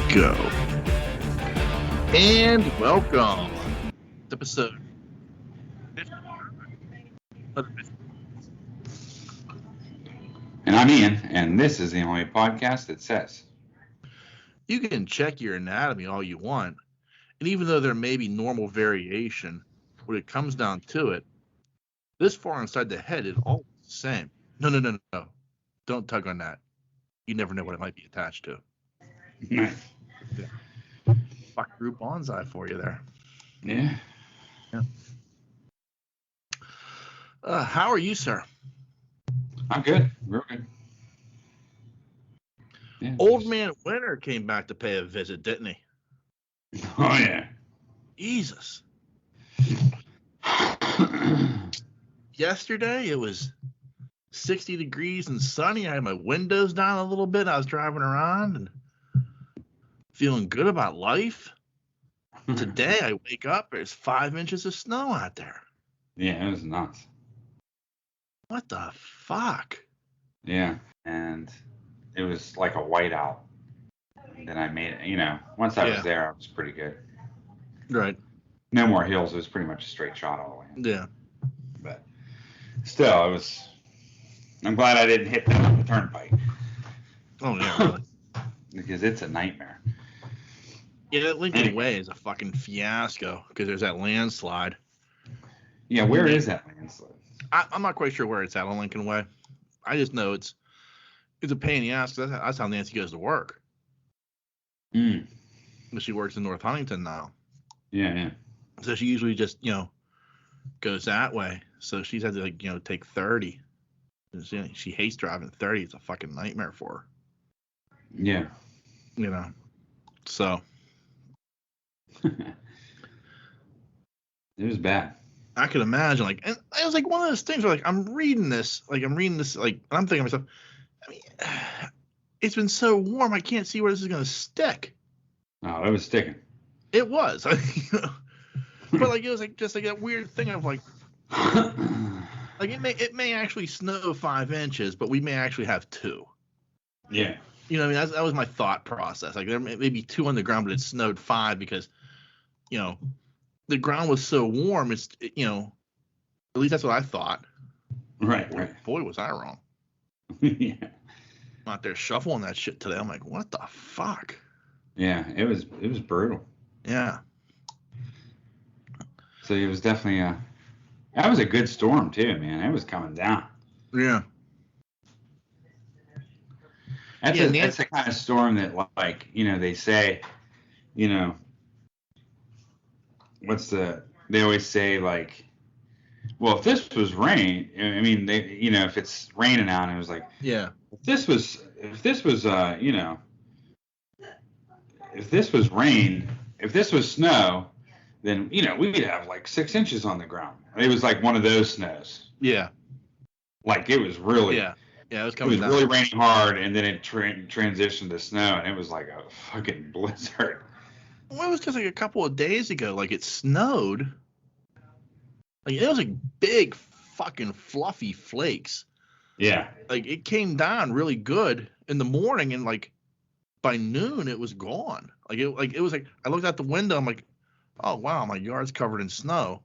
go. And welcome to episode 59 of the Business. And I'm Ian, and this is the only podcast that says You can check your anatomy all you want, and even though there may be normal variation, when it comes down to it, this far inside the head is all the same. No. Don't tug on that. You never know what it might be attached to. Nice. Fuck Group Bonsai for you there. Yeah. How are you, sir? I'm good. Real good. Yeah. Old Man Winter came back to pay a visit, didn't he? Oh, yeah. Jesus. Yesterday, it was 60 degrees and sunny. I had my windows down a little bit. I was driving around and feeling good about life. Today, I wake up, there's 5 inches of snow out there. Yeah, it was nuts. What the fuck? Yeah. And it was like a whiteout. Then I made it, once I was there, I was pretty good. Right. No more hills. It was pretty much a straight shot all the way in. Yeah. But still, I'm glad I didn't hit the turnpike. Oh, yeah, really. Because it's a nightmare. Yeah, that Lincoln Way is a fucking fiasco because there's that landslide. Yeah, where is that landslide? I'm not quite sure where it's at on Lincoln Way. I just know it's a pain in the ass. That's how Nancy goes to work. But she works in North Huntington now. Yeah. So she usually just, goes that way. So she's had to, take 30. She hates driving 30. It's a fucking nightmare for her. Yeah. So. It was bad. I could imagine, and it was one of those things where, I'm reading this, and I'm thinking to myself, I mean, it's been so warm, I can't see where this is going to stick. Oh, it was sticking. It was, but it was just a weird thing of it may actually snow 5 inches, but we may actually have 2. Yeah. That was my thought process. There may be 2 on the ground, but it snowed 5 because, the ground was so warm. It's, at least that's what I thought. Right. Boy, was I wrong. Yeah. I'm out there shuffling that shit today. I'm like, what the fuck? Yeah, it was brutal. Yeah. So it was definitely that was a good storm too, man. It was coming down. Yeah. That's the kind of storm that, they say, they always say, well, if this was rain, I mean, if it's raining out, and it was yeah. If this was rain, if this was snow, then, we'd have 6 inches on the ground. It was one of those snows. Yeah. It was really. Yeah. Yeah, it was coming down. Really raining hard, and then it transitioned to snow, and it was like a fucking blizzard. Well, it was just a couple of days ago, it snowed. It was big fucking fluffy flakes. Yeah. It came down really good in the morning, and by noon it was gone. It was I looked out the window, I'm like, oh wow, my yard's covered in snow.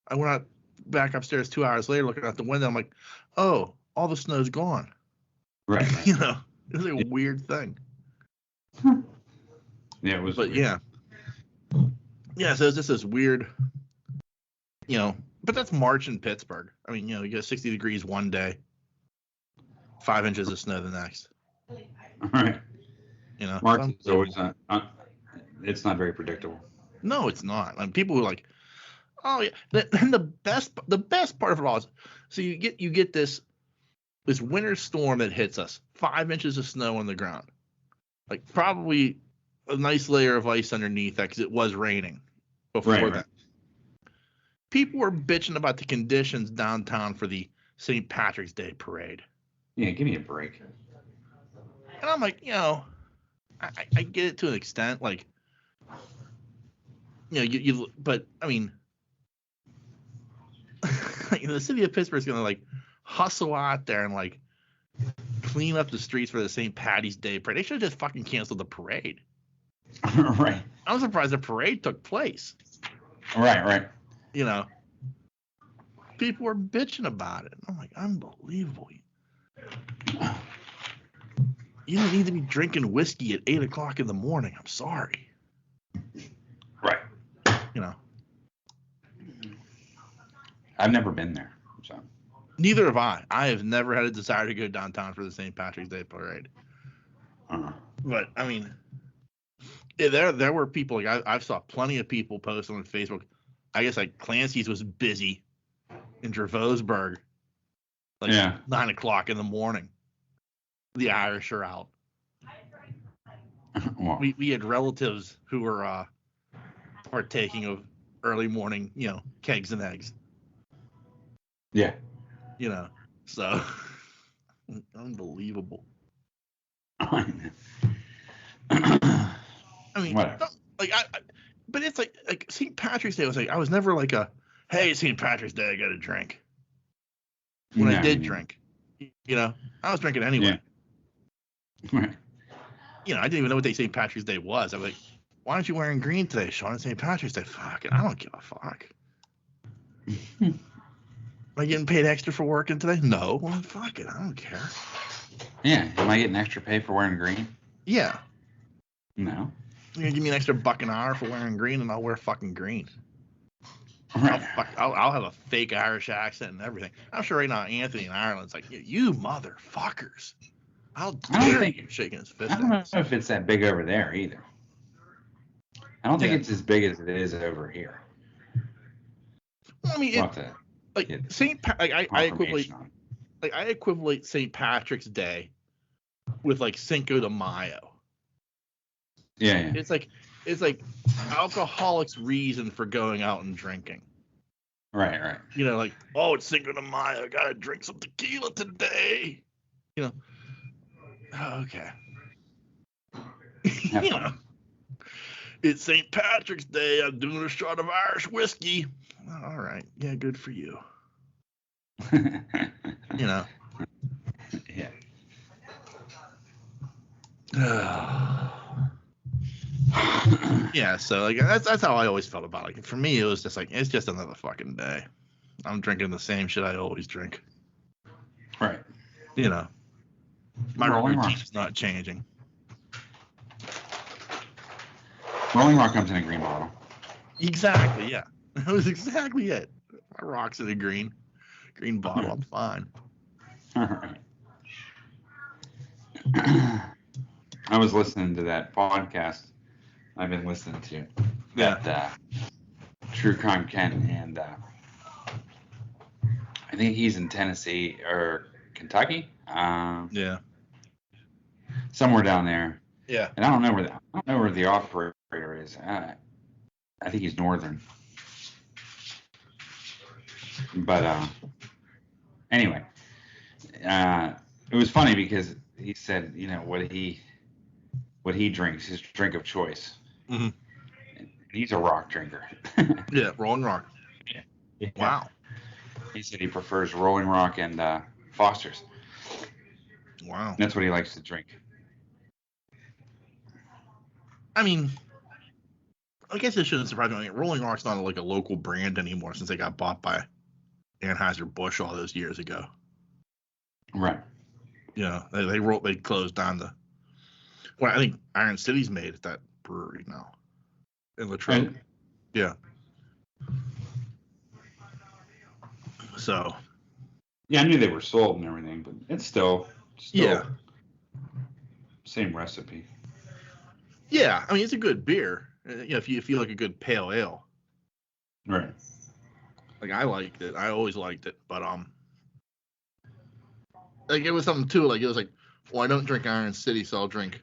I went out back upstairs 2 hours later, looking out the window, I'm like, oh, all the snow's gone. Right. It was a weird thing. Yeah, it was. But weird. Yeah, so it's just this weird, but that's March in Pittsburgh. I mean, you get 60 degrees one day, 5 inches of snow the next. Right. March is always it's not very predictable. No, it's not. People were oh yeah. And the best part of it all is, so you get this winter storm that hits us, 5 inches of snow on the ground, probably a nice layer of ice underneath that because it was raining before that. Right. People were bitching about the conditions downtown for the St. Patrick's Day parade. Yeah, give me a break. And I'm like, I get it to an extent, but I mean, the city of Pittsburgh is gonna hustle out there and clean up the streets for the St. Patty's Day parade. They should have just fucking canceled the parade. Right. I'm surprised the parade took place. Right. You know, people were bitching about it. I'm like, unbelievable. You don't need to be drinking whiskey at 8 o'clock in the morning. I'm sorry. Right. You know. I've never been there. So. Neither have I. I have never had a desire to go downtown for the St. Patrick's Day parade. But I mean, there were people. Like I saw plenty of people post on Facebook. I guess like Clancy's was busy in Dravosburg, like 9 o'clock in the morning. The Irish are out. Well, we had relatives who were partaking of early morning, kegs and eggs. Yeah. So unbelievable. I mean, whatever. But it's like St. Patrick's Day was like, I was never like hey, St. Patrick's Day, I got to drink. When I did drink, I was drinking anyway. Yeah. Right. I didn't even know what St. Patrick's Day was. I was like, why aren't you wearing green today, Sean? It's St. Patrick's Day. Fuck it. I don't give a fuck. Am I getting paid extra for working today? No. Well, fuck it. I don't care. Yeah. Am I getting extra pay for wearing green? Yeah. No. You're going to give me an extra $1 an hour for wearing green, and I'll wear fucking green. Right. I'll have a fake Irish accent and everything. I'm sure right now Anthony in Ireland's like, you motherfuckers. How dare you shaking his fist? I don't know if it's that big over there either. I don't think it's as big as it is over here. Well, I mean, I equivalent St. Patrick's Day with like Cinco de Mayo. Yeah. It's like alcoholics' reason for going out and drinking. Right. Like, oh, it's Cinco de Mayo, gotta drink some tequila today. Okay. It's St. Patrick's Day. I'm doing a shot of Irish whiskey. All right. Yeah, good for you. Yeah. Yeah, so like that's how I always felt about it. Like, for me, it was just like it's just another fucking day. I'm drinking the same shit I always drink. Right. My routine's not changing. Rolling Rock comes in a green bottle. Exactly, yeah. That was exactly it. My rock's in a green bottle. I'm fine. All right. I was listening to that podcast I've been listening to. That True Crime Ken, and I think he's in Tennessee or Kentucky. Yeah. Somewhere down there. Yeah. And I don't know where the operator is. I think he's northern. But anyway, it was funny because he said, what he drinks, his drink of choice. Mm-hmm. He's a rock drinker. Yeah, Rolling Rock. Yeah. Wow. He said he prefers Rolling Rock and Foster's. Wow. That's what he likes to drink. I mean, I guess it shouldn't surprise me. I mean, Rolling Rock's not like a local brand anymore since they got bought by Anheuser-Busch all those years ago. Right. They closed down I think Iron City's made at that brewery now. In Latrobe. Right. Yeah. So. Yeah, I knew they were sold and everything, but it's still same recipe. Yeah, I mean, it's a good beer. If you like a good pale ale. Right. Like, I liked it. I always liked it, but like, it was something too. Like, it was like, well, I don't drink Iron City, so I'll drink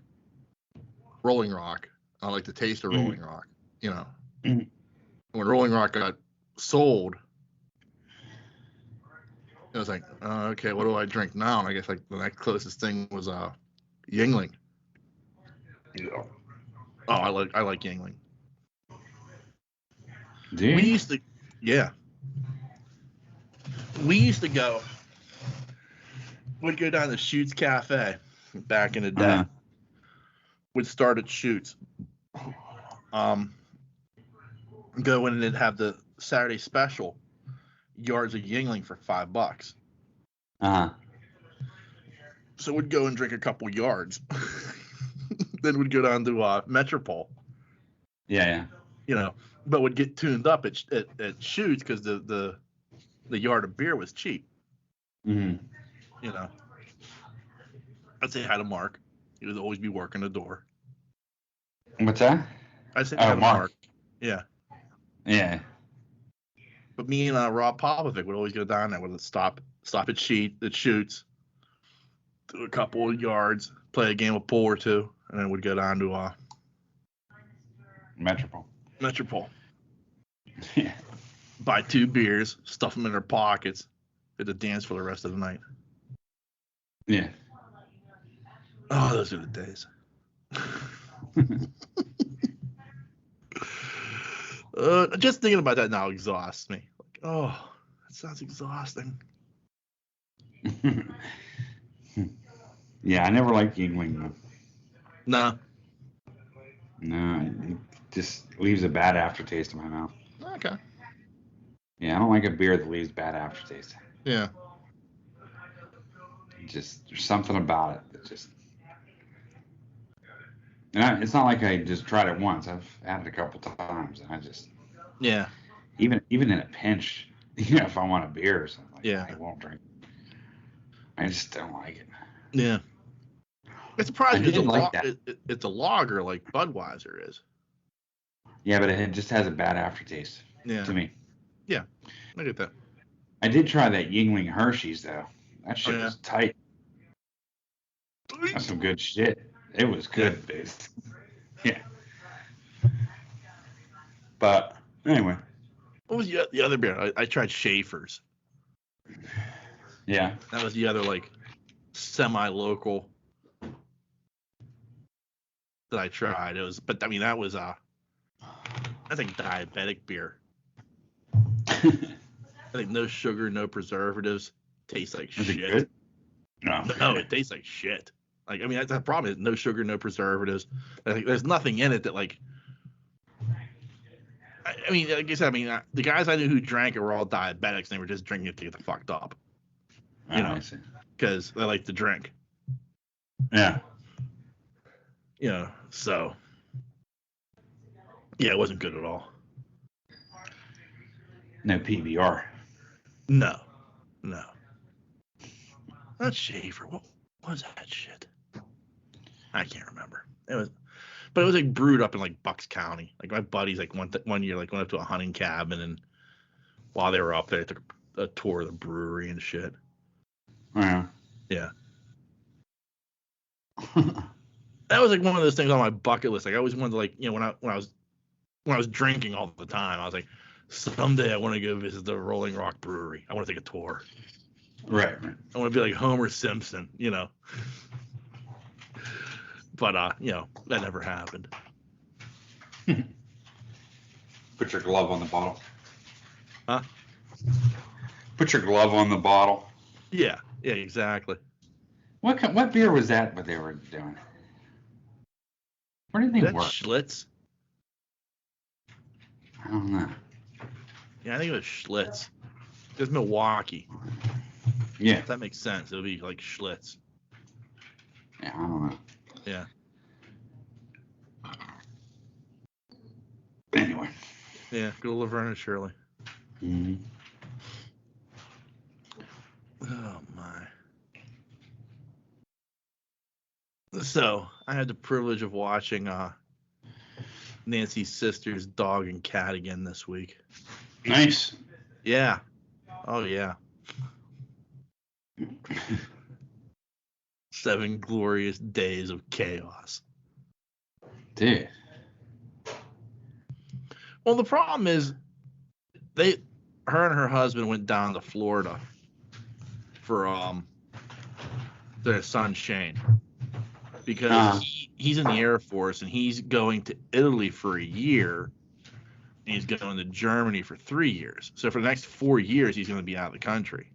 Rolling Rock. I like the taste of Rolling Rock. Mm-hmm. When Rolling Rock got sold, I was like, okay, what do I drink now? And I guess like the next closest thing was Yuengling. Yeah. Oh, I like Yuengling. Do you? We used to we'd go down to Shoots Cafe back in the day. Uh-huh. We'd start at Shoots. go in and they'd have the Saturday special yards of Yingling for $5. So we'd go and drink a couple yards. Then we'd go down to Metropole. Yeah. But would get tuned up at Shoots because the yard of beer was cheap. Mm-hmm. I'd say hi to Mark. He would always be working the door. What's that? I'd say hi to Mark. Yeah. Yeah. But me and Rob Popovic would always go down there. Would stop at Shoots, do a couple of yards, play a game of pool or two, and then we'd go down to Metropole. Yeah. Buy 2 beers, stuff them in their pockets, hit the dance for the rest of the night. Yeah. Oh, those are the days. Just thinking about that now exhausts me. Like, oh, that sounds exhausting. Yeah, I never liked Yingling though. No, it just leaves a bad aftertaste in my mouth. Okay. Yeah, I don't like a beer that leaves bad aftertaste. Yeah. Just there's something about it that just. And it's not like I just tried it once. I've had it a couple times, and I just. Yeah. Even in a pinch, if I want a beer or something, I won't drink. I just don't like it. Yeah. It's surprising that. It's a lager like Budweiser is. Yeah, but it just has a bad aftertaste. Yeah. To me. Yeah, I get that. I did try that Yingling Hershey's though. That shit was tight. That's some good shit. It was good, dude. Yeah. But anyway. What was the other beer? I tried Schaefer's. Yeah. That was the other semi-local that I tried. That was I think diabetic beer. I think no sugar, no preservatives. Tastes like shit. Is it good? No, it tastes like shit. That's the problem. Is no sugar, no preservatives. There's nothing in it that like the guys I knew who drank it were all diabetics, and they were just drinking it to get the fucked up. Because they like to drink. Yeah. So. Yeah, it wasn't good at all. No PBR. No. Not Schaefer. What was that shit? I can't remember. It was brewed up in Bucks County. My buddies one year went up to a hunting cabin, and while they were up there, they took a tour of the brewery and shit. Yeah. Yeah. That was one of those things on my bucket list. I always wanted to when I was drinking all the time, I was like, someday I want to go visit the Rolling Rock Brewery. I want to take a tour. Right. I want to be like Homer Simpson, But that never happened. Put your glove on the bottle. Huh? Put your glove on the bottle. Yeah, exactly. What beer was that? What they were doing? Where did they work? Schlitz. I don't know. Yeah, I think it was Schlitz. It was Milwaukee. Yeah. If that makes sense. It'll be like Schlitz. Yeah, I don't know. Yeah. Anyway. Yeah, go to Laverne and Shirley. Mm-hmm. Oh, my. So, I had the privilege of watching Nancy's sister's Dog and Cat again this week. Nice. Yeah. Oh, yeah. 7 glorious days of chaos. Dude. Well, the problem is, her and her husband went down to Florida for their son Shane, because he's in the Air Force and he's going to Italy for a year, and he's going to Germany for 3 years. So for the next 4 years, he's going to be out of the country.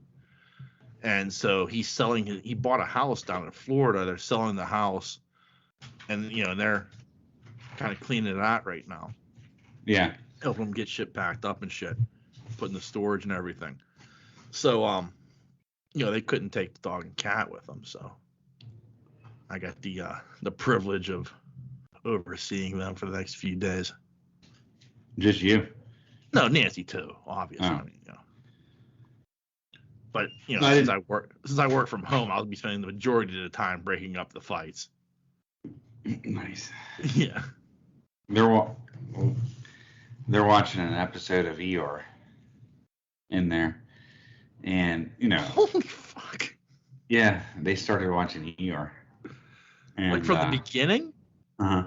And so he's he bought a house down in Florida. They're selling the house, and they're kind of cleaning it out right now, Yeah. helping them get shit packed up and shit, put in the storage and everything. So, they couldn't take the dog and cat with them, so I got the privilege of overseeing them for the next few days. Just you? No, Nancy too, obviously. Oh. I mean, But No, since I work from home, I'll be spending the majority of the time breaking up the fights. Nice. Yeah. They're watching an episode of Eeyore in there, and Holy fuck! Yeah, they started watching Eeyore. And, like from the beginning? Uh-huh.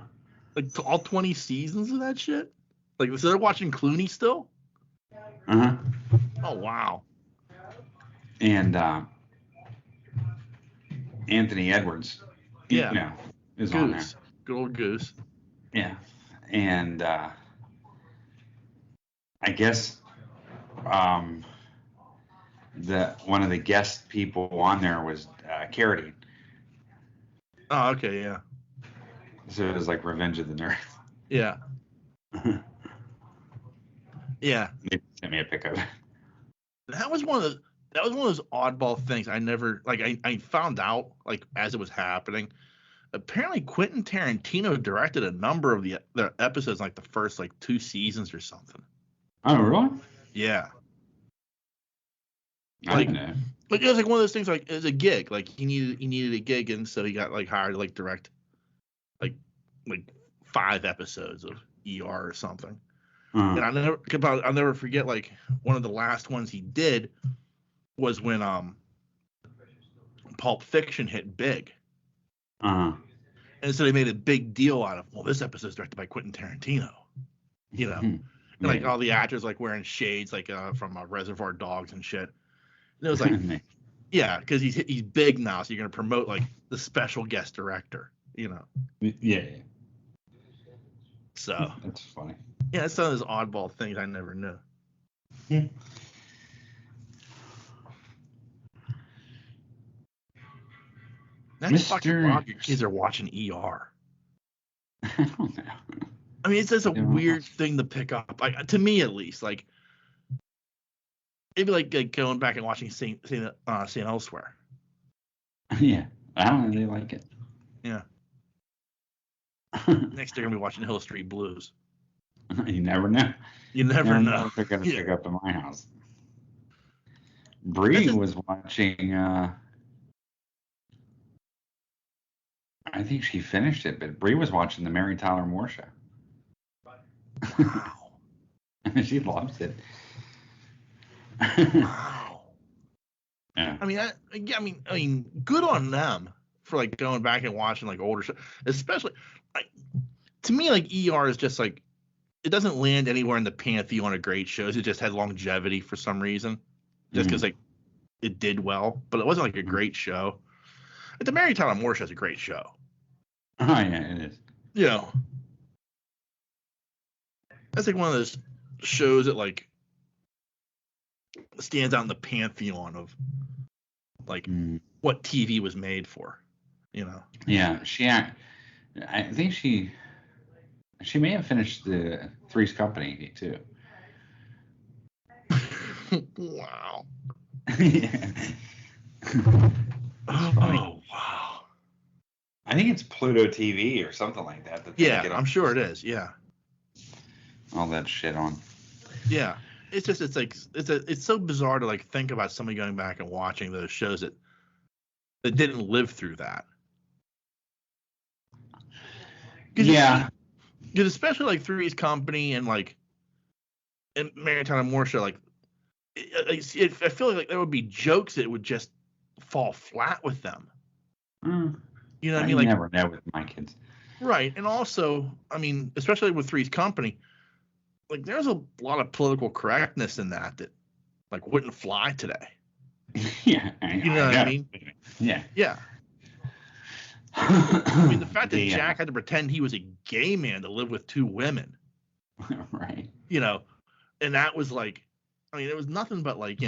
Like all 20 seasons of that shit? Like, so they're watching Clooney still? Uh-huh. Oh, wow. And Anthony Edwards, Yeah. is on there. Good old Goose. Yeah. And I guess one of the guest people on there was Carradine. Oh, okay, yeah. So it was like Revenge of the Nerds. Yeah. Yeah. They sent me a pic of it. That was one of those oddball things I never I found out like as it was happening. Apparently Quentin Tarantino directed a number of the episodes, like the first like 2 seasons or something. Oh, really? Yeah. I didn't know. Like it was like one of those things, like it was a gig. Like he needed a gig, and so he got like hired to like direct like 5 episodes of ER or something. Uh-huh. And I'll never forget, like one of the last ones he did was when Pulp Fiction hit big. Uh-huh. And so they made a big deal out of, well, this episode's directed by Quentin Tarantino. And like all the actors like wearing shades like from Reservoir Dogs and shit. And it was like, yeah, because he's big now, so you're gonna promote like the special guest director, Yeah. So that's funny. Yeah, it's some of those oddball things I never knew. Next fucking Bob, your kids are watching ER. I don't know. I mean, it's just a weird thing to pick up. Like, to me, at least, like maybe like going back and watching Saint Elsewhere. Yeah, I don't really like it. Yeah. Next, they're gonna be watching Hill Street Blues. You never know. You never know if they're gonna pick up in my house. Bree was watching. I think she finished it, but Bree was watching the Mary Tyler Moore Show. Wow. She loves it. Wow. Yeah. I mean, good on them for like going back and watching like older shows, especially like to me, like ER is just like it doesn't land anywhere in the pantheon of great shows. It just had longevity for some reason, just because like it did well, but it wasn't like a great show. Like, the Mary Tyler Moore Show is a great show. Oh yeah, it is. That's like one of those shows that like stands out in the pantheon of like what TV was made for, Yeah, I think she may have finished the Three's Company too. Wow. Yeah. Oh wow. I think it's Pluto TV or something like that. Yeah, I'm sure it is. Yeah. All that shit on. Yeah. It's just it's so bizarre to like think about somebody going back and watching those shows that didn't live through that. Yeah. Because especially like Three's Company and like and Mary Tyler Moore Show, like I feel like there would be jokes that would just fall flat with them. You know what I mean? Like never know with my kids. Right. And also, I mean, especially with Three's Company, like there's a lot of political correctness in that like wouldn't fly today. Yeah. You know what I mean? Yeah. Yeah. I mean, the fact that Jack had to pretend he was a gay man to live with 2 women. Right. And that was like, I mean, it was nothing but like,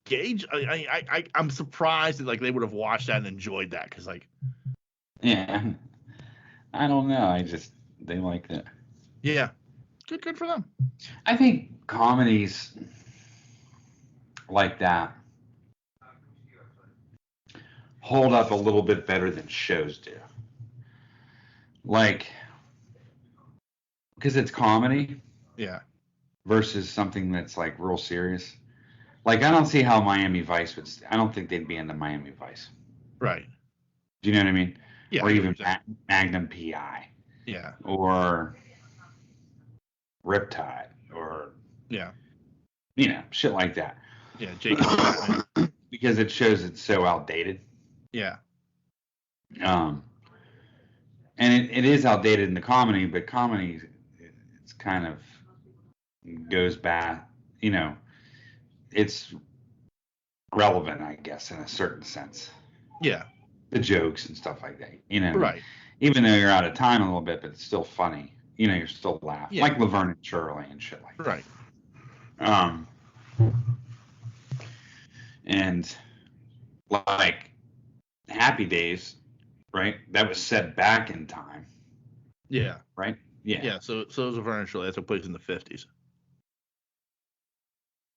Gage. I'm surprised that like they would have watched that and enjoyed that because like. Yeah. I don't know. they liked it. Yeah. Good for them. I think comedies like that hold up a little bit better than shows do. Like, because it's comedy Yeah. versus something that's like real serious. Like, I don't see how Miami Vice would. I don't think they'd be into Miami Vice. Right. Do you know what I mean? Yeah. Or even Magnum PI. Yeah. Or Riptide. Or, Yeah. Shit like that. Yeah. Jacob. Because it shows it's so outdated. Yeah. And it is outdated in the comedy, but comedy, it's kind of goes back, it's relevant, I guess, in a certain sense. Yeah. The jokes and stuff like that, Right. Even though you're out of time a little bit, but it's still funny. You're still laughing. Yeah. Like Laverne and Shirley and shit like that. Right. And like Happy Days, right? That was set back in time. Yeah. Right? Yeah. Yeah. So is Laverne and Shirley. That took place in the 50s.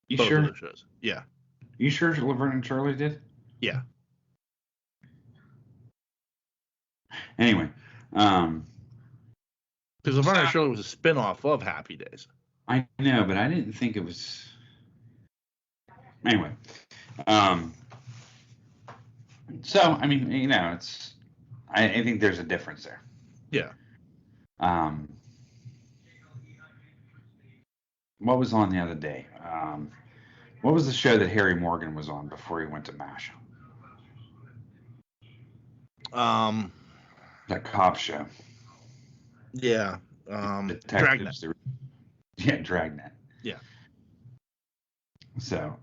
You Both sure? of those shows. Yeah. You sure Laverne and Shirley did? Yeah. Anyway, because Laverne and Shirley was a spin-off of Happy Days. I know, but I didn't think it was. Anyway, so I mean, it's. I think there's a difference there. Yeah. What was on the other day? What was the show that Harry Morgan was on before he went to MASH? That cop show. Yeah. Dragnet. Yeah, Dragnet. Yeah. So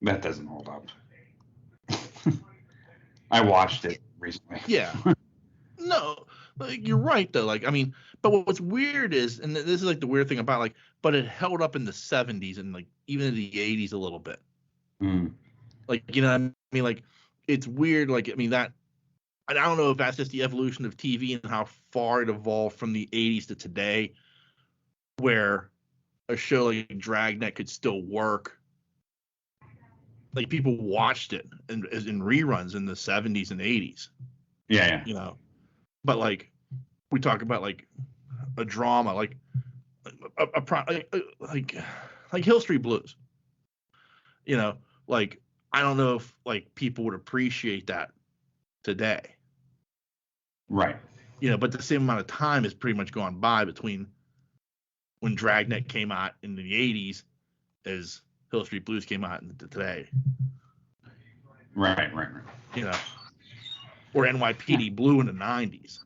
that doesn't hold up. I watched it recently. Yeah. No, you're right though. Like, I mean, but what's weird is, and this is like the weird thing about like, but it held up in the 70s and like even in the 80s a little bit. Like, what I mean? Like, it's weird. Like, I mean, that, I don't know if that's just the evolution of TV and how far it evolved from the 80s to today, where a show like Dragnet could still work. Like, people watched it in reruns in the 70s and 80s. Yeah. But like, we talk about like a drama, like like Hill Street Blues. Like, I don't know if like people would appreciate that today. Right. But the same amount of time has pretty much gone by between when Dragnet came out in the 80s as Hill Street Blues came out today. Right. Or NYPD Blue in the 90s.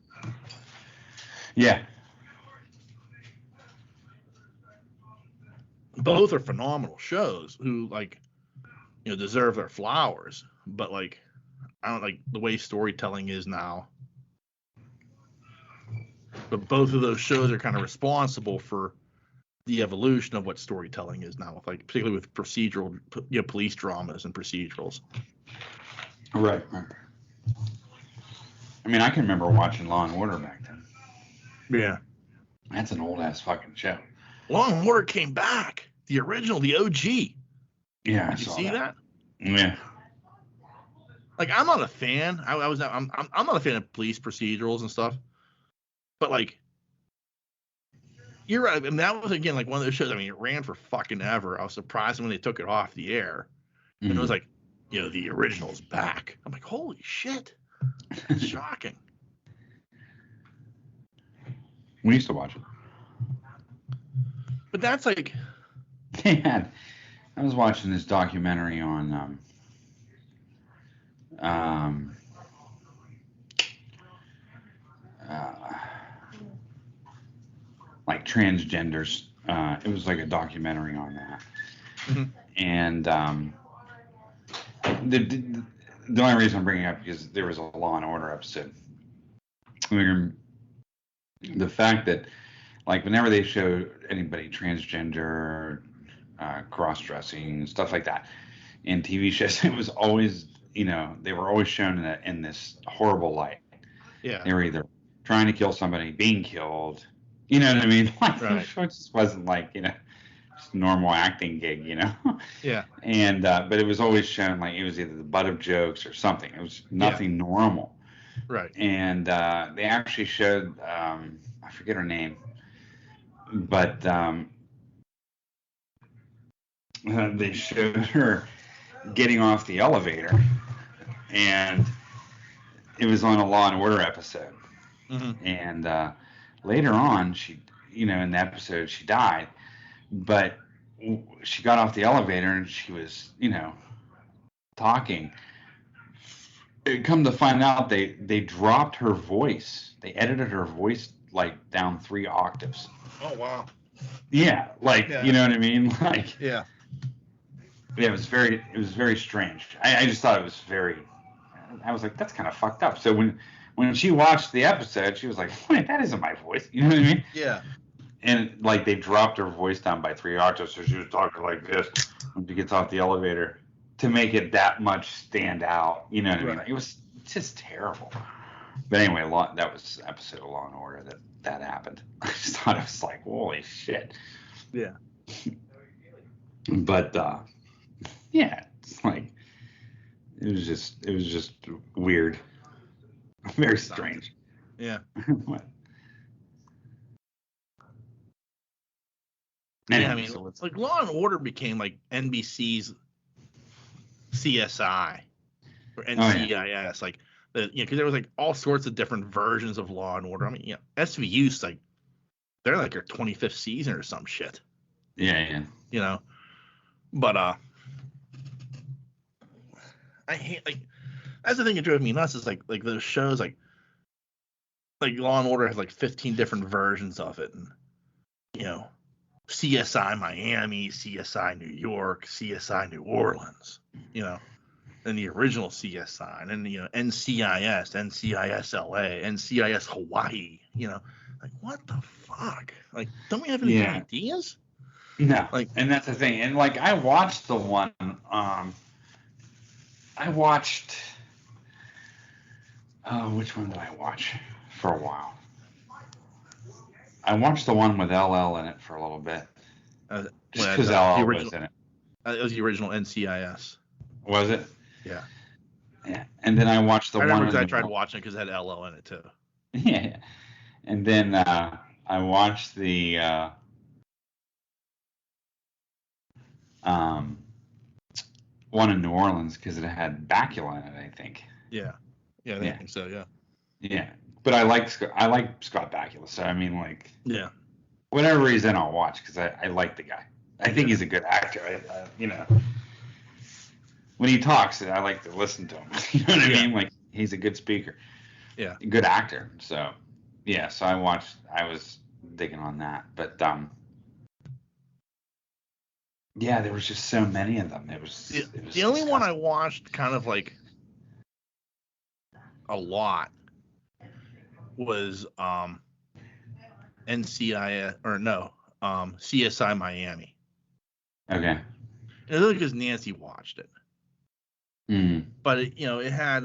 Yeah. Both are phenomenal shows who like, deserve their flowers, but like, I don't like the way storytelling is now. But both of those shows are kind of responsible for the evolution of what storytelling is now, like particularly with procedural, police dramas and procedurals. Right. I mean, I can remember watching Law and Order back then. Yeah. That's an old ass fucking show. Law and Order came back. The original, the OG. Yeah. Did you see that? Yeah. Like, I'm not a fan. I'm not a fan of police procedurals and stuff. But like, you're right. And that was again like one of those shows. I mean, it ran for fucking ever. I was surprised when they took it off the air. And it was like, the original's back. I'm like, holy shit. It's shocking. We used to watch it. But that's like, I was watching this documentary on like transgenders. It was like a documentary on that. Mm-hmm. And the only reason I'm bringing it up is there was a Law and Order episode. The fact that, like, whenever they show anybody transgender, cross-dressing, stuff like that in TV shows, it was always, they were always shown in this horrible light. Yeah. They were either trying to kill somebody, being killed. You know what I mean? Like, Right. the show just wasn't like, just a normal acting gig, Yeah. And but it was always shown like it was either the butt of jokes or something. It was nothing normal. Right. And they actually showed I forget her name, but they showed her getting off the elevator, and it was on a Law and Order episode. Mm-hmm. And later on, she, in the episode, she died, but she got off the elevator and she was, talking. It come to find out they dropped her voice. They edited her voice like down 3 octaves. Oh wow. Yeah, like you know what I mean? Like Yeah. Yeah, it was very strange. I just thought it was I was like, that's kind of fucked up. So when she watched the episode, she was like, wait, that isn't my voice. You know what I mean? Yeah. And like they dropped her voice down by 3 octaves, so she was talking like this when she gets off the elevator to make it that much stand out. You know what I mean? Right. It was just terrible. But anyway, that was an episode of Law and Order that happened. I just thought it was like, holy shit. Yeah. But yeah, it's like it was just weird, very strange. Yeah. Anyway, Yeah, I mean, like Law and Order became like NBC's CSI or NCIS, like because there was like all sorts of different versions of Law and Order. I mean, SVU's like they're like their 25th season or some shit. Yeah. But I hate that's the thing that drove me nuts is like those shows like Law and Order has like 15 different versions of it, and CSI Miami, CSI New York, CSI New Orleans, and the original CSI, and then NCIS, NCIS LA, NCIS Hawaii, like what the fuck? Like, don't we have any ideas? No, and that's the thing. And like I watched the one, which one did I watch for a while? I watched the one with LL in it for a little bit. Just because LL was in it. It was the original NCIS. Was it? Yeah. Yeah. And then I watched the one. I remember I tried watching it because it had LL in it too. Yeah. And then I watched the one in New Orleans because it had Bakula in it, I think. Yeah. Yeah, I think so. Yeah. Yeah. But I like Scott Bakula, so I mean, like, whatever he's in, I'll watch because I like the guy. I think he's a good actor. When he talks, I like to listen to him. You know what I mean? Like, he's a good speaker. Yeah. Good actor. So, yeah. So I was digging on that, but yeah, there was just so many of them. It was the only one I watched kind of like a lot was CSI Miami. Okay. It was because Nancy watched it. Mm. But it had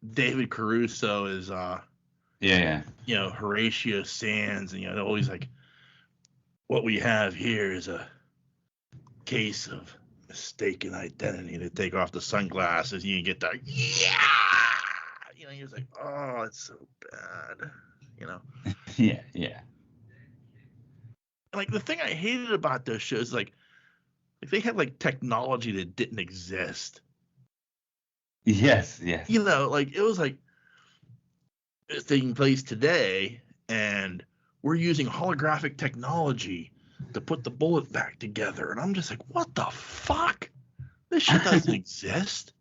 David Caruso is Horatio Sands, and always like what we have here is a case of mistaken identity. To take off the sunglasses, you get the you're like, oh, it's so bad, Yeah. Like the thing I hated about those shows, like they had like technology that didn't exist. Yes. Like it was like it's taking place today, and we're using holographic technology to put the bullet back together, and I'm just like, what the fuck? This shit doesn't exist.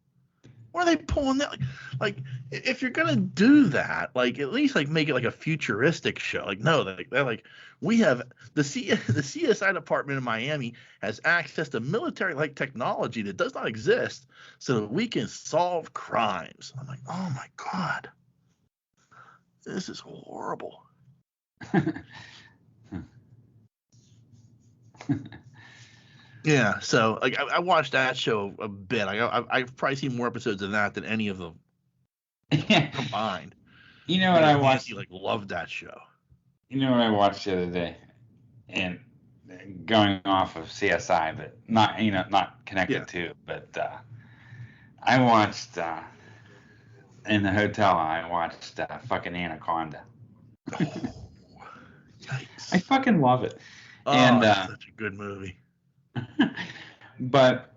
Where are they pulling that? Like, if you're gonna do that, like at least like make it like a futuristic show. Like, no, they're like, we have the CSI department in Miami has access to military-like technology that does not exist, so that we can solve crimes. I'm like, oh my god, this is horrible. Yeah, so like I watched that show a bit. I've probably seen more episodes of that than any of them combined. You know what I watched? Nancy loved that show. You know what I watched the other day, and going off of CSI, but not connected to. But I watched in the hotel. I watched fucking Anaconda. Yikes. I fucking love it. Oh, and it's such a good movie. But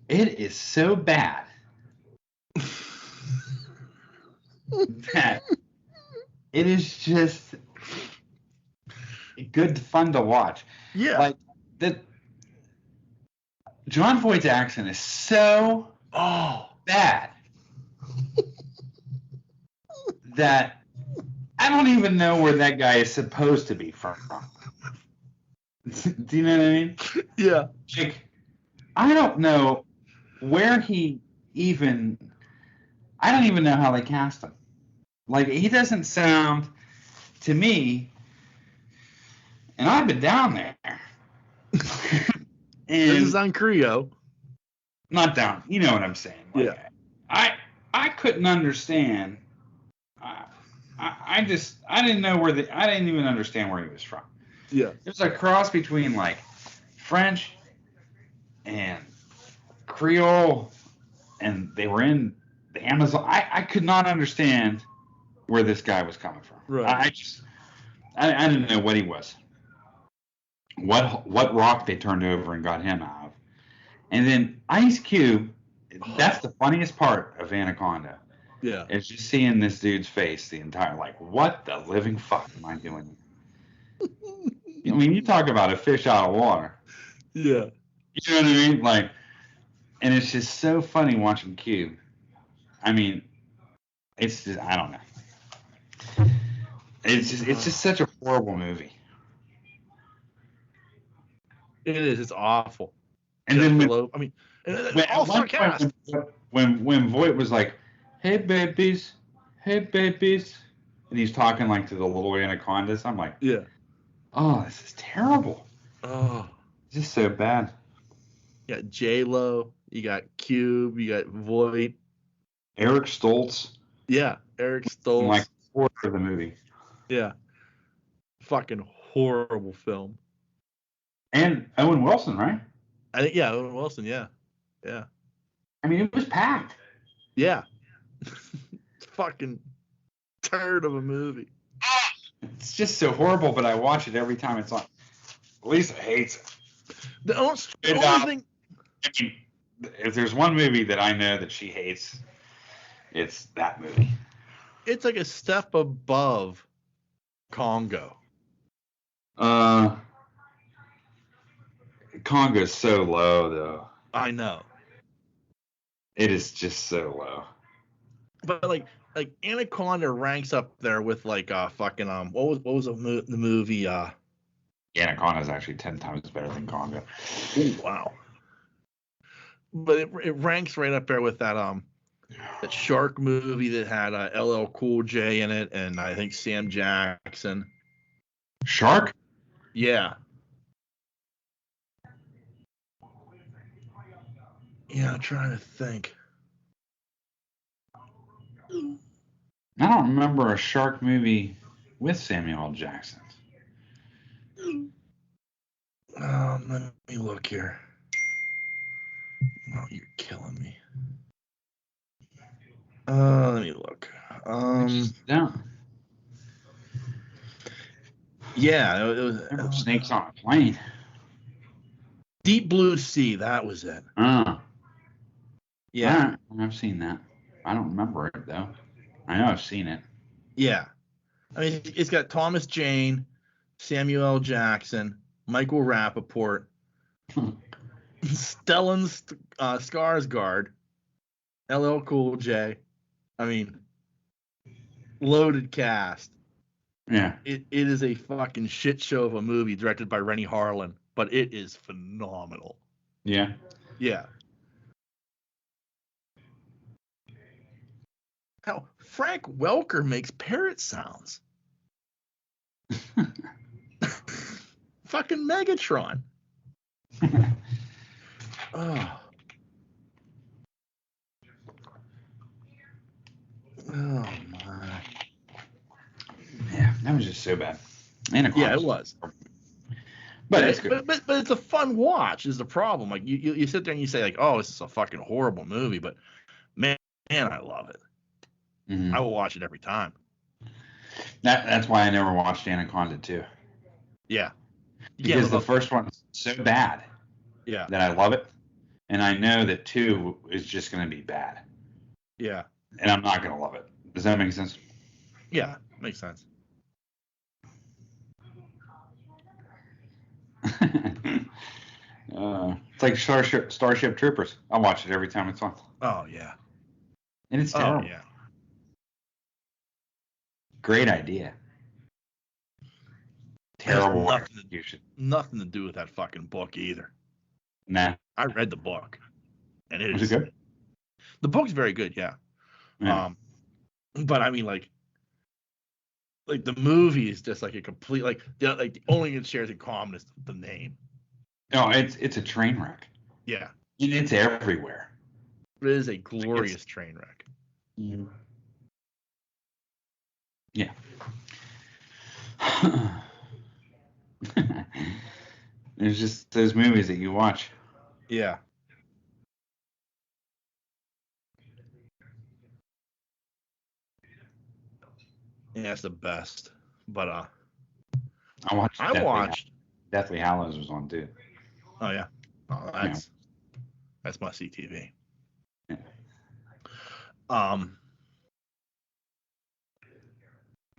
it is so bad that it is just good fun to watch. Yeah. Like that. John Voight's accent is so bad that I don't even know where that guy is supposed to be from. Do you know what I mean? Yeah. Like, I don't know where he even. I don't even know how they cast him. Like, he doesn't sound to me. And I've been down there. And This is on Creo. Not down. You know what I'm saying? Like, Yeah. I couldn't understand. I didn't know I didn't even understand where he was from. Yeah. It was a cross between like French and Creole, and they were in the Amazon. I could not understand where this guy was coming from. Right. I didn't know what he was. What rock they turned over and got him out of. And then Ice Cube, that's the funniest part of Anaconda. Yeah. It's just seeing this dude's face the entire, like, what the living fuck am I doing? I mean, you talk about a fish out of water. Yeah. You know what I mean? Like, and it's just so funny watching Cube. I mean, it's just, I don't know. It's just such a horrible movie. It is. It's awful. And then all star cast. When Voight was like, hey babies, and he's talking like to the little anacondas, I'm like, yeah. Oh, this is terrible. Oh. It's just so bad. You got J-Lo, you got Cube, you got Voight. Eric Stoltz. Yeah, Eric Stoltz. Like quarter of the movie. Yeah. Fucking horrible film. And Owen Wilson, right? I think Owen Wilson, yeah. Yeah. I mean, it was packed. Yeah. It's fucking turd of a movie. It's just so horrible, but I watch it every time it's on. Lisa hates it. The only thing. I mean, if there's one movie that I know that she hates, it's that movie. It's like a step above Congo. Congo's so low, though. I know. It is just so low. But like Anaconda ranks up there with like fucking what was the movie Anaconda is actually 10 times better than Congo. Oh wow. But it ranks right up there with that shark movie that had LL Cool J in it and I think Sam Jackson. Shark? Yeah. Yeah, I'm trying to think. I don't remember a shark movie with Samuel L. Jackson. Let me look here. Oh, you're killing me. Let me look. No. Yeah, it was Snakes on a Plane. Deep Blue Sea. That was it. Yeah. Right. I've seen that. I don't remember it though. I know I've seen it. Yeah. I mean, it's got Thomas Jane, Samuel L. Jackson, Michael Rappaport, Stellan Skarsgård, LL Cool J. I mean, loaded cast. Yeah. It is a fucking shit show of a movie directed by Rennie Harlan, but it is phenomenal. Yeah. Yeah. Now, Frank Welker makes parrot sounds. Fucking Megatron. Oh. Oh my. Yeah, that was just so bad. Anaconda. Yeah, it was. But it's good. But it's a fun watch is the problem. Like you sit there and you say like, oh, this is a fucking horrible movie, but man, I love it. Mhm. I will watch it every time. That's why I never watched Anaconda 2. Yeah. Because the first one's so bad. Yeah. That I love it. And I know that 2 is just going to be bad. Yeah. And I'm not going to love it. Does that make sense? Yeah, makes sense. It's like Starship Troopers. I watch it every time it's on. Oh yeah. And it's terrible. Oh yeah. Great idea. Terrible execution. Nothing to do with that fucking book either. Nah. I read the book, and Was it good? The book's very good, yeah. But I mean, like the movie is just like a complete like the only thing it shares in common is the name. No, it's a train wreck. Yeah. And it's everywhere. It is a glorious train wreck. Yeah. There's just those movies that you watch. Yeah. Yeah, it's the best. But I watched Deathly Hallows was on too. Oh yeah. Oh, that's my CTV. Yeah.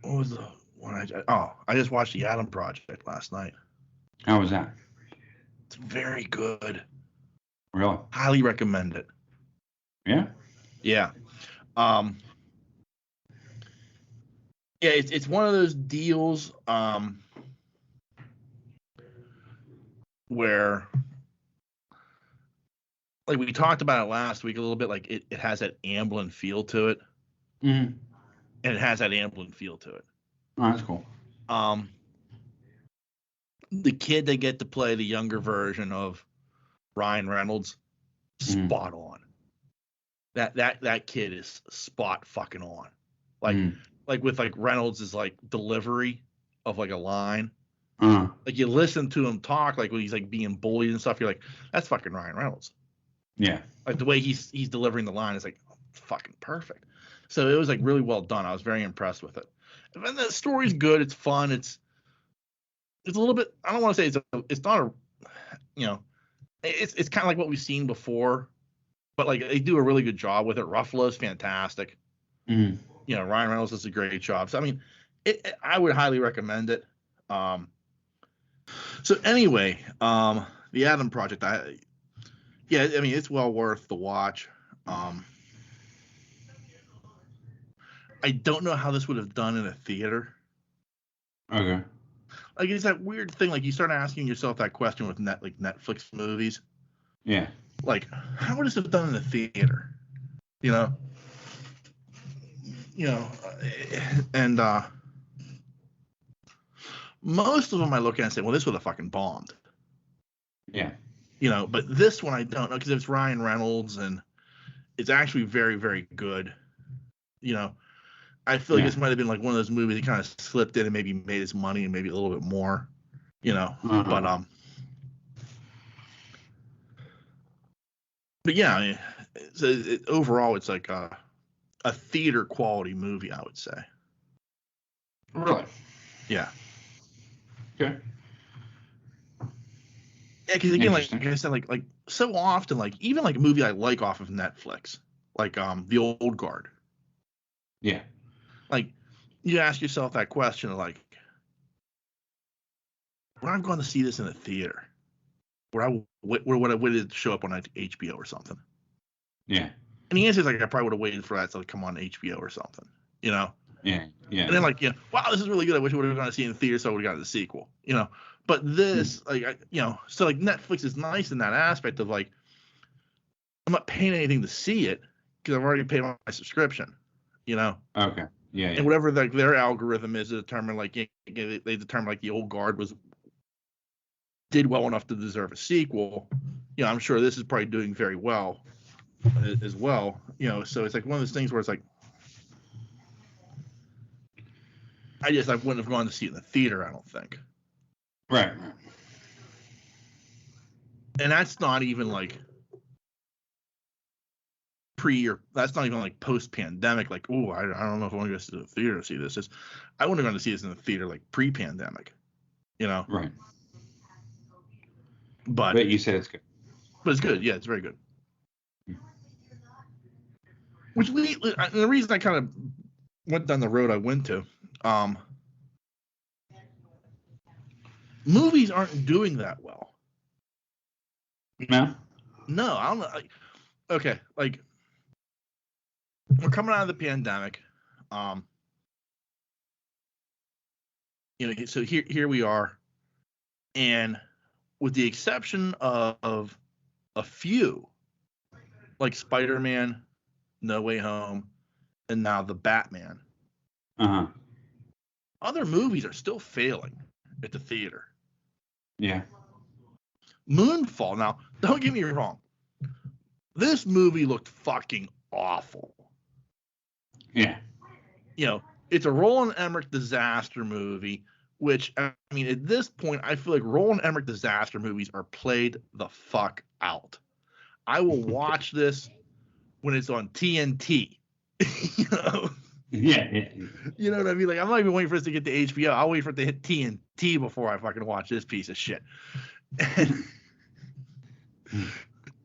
What was the one I just watched The Adam Project last night. How was that? It's very good. Really? Highly recommend it. Yeah? Yeah. Yeah, it's one of those deals where like we talked about it last week a little bit, like it has that Amblin feel to it. Mm-hmm. And it has that Amblin feel to it. Oh, that's cool. The kid they get to play the younger version of Ryan Reynolds, spot on. That kid is spot fucking on. Like with like Reynolds' like delivery of like a line. Like you listen to him talk like when he's like being bullied and stuff, you're like, that's fucking Ryan Reynolds. Yeah. Like the way he's delivering the line is like fucking perfect. So it was like really well done. I was very impressed with it. And the story's good. It's fun. It's a little bit. I don't want to say it's not a, it's kind of like what we've seen before, but like they do a really good job with it. Ruffalo's fantastic. Mm-hmm. Ryan Reynolds does a great job. So I mean, I would highly recommend it. So anyway, the Adam Project. I mean it's well worth the watch. I don't know how this would have done in a theater. Okay. Like it's that weird thing. Like you start asking yourself that question with Netflix movies. Yeah. Like how would this have done in a theater? And most of them I look at and say, well, this would have fucking bombed. Yeah. But this one I don't know because it's Ryan Reynolds and it's actually very, very good. I feel like this might have been like one of those movies that kind of slipped in and maybe made his money and maybe a little bit more, But yeah, I mean, overall it's like a theater quality movie, I would say. Really? Yeah. Okay. Yeah, because again, like I said, like so often, like even like a movie I like off of Netflix, like The Old Guard. Yeah. Like you ask yourself that question of like, would I going to see this in a theater? Would it show up on HBO or something? Yeah. And the answer is like I probably would have waited for that to come on HBO or something, Yeah. Yeah. And then like, wow, this is really good. I wish I would have gone to see it in theater so I would have gotten the sequel, But this, so like Netflix is nice in that aspect of like, I'm not paying anything to see it because I've already paid my subscription, Okay. Yeah. And whatever their algorithm is to determine like they determine like The Old Guard did well enough to deserve a sequel. I'm sure this is probably doing very well as well. So it's like one of those things where it's like, I wouldn't have gone to see it in the theater, I don't think. Right. And that's not even like that's not even like post-pandemic. Like, oh, I don't know if I want to go to the theater to see this. I wouldn't have gone to see this in the theater like pre-pandemic, Right. But you said it's good. But it's good. Yeah, it's very good. Which the reason I kind of went down the road I went to, movies aren't doing that well. No, I don't know. Okay, like we're coming out of the pandemic, so here we are, and with the exception of a few, like Spider-Man, No Way Home, and now the Batman. Other movies are still failing at the theater. Yeah. Moonfall. Now, don't get me wrong. This movie looked fucking awful. Yeah. It's a Roland Emmerich disaster movie, which, I mean, at this point, I feel like Roland Emmerich disaster movies are played the fuck out. I will watch this when it's on TNT. Yeah. You know what I mean? Like, I'm not even waiting for this to get to HBO. I'll wait for it to hit TNT before I fucking watch this piece of shit.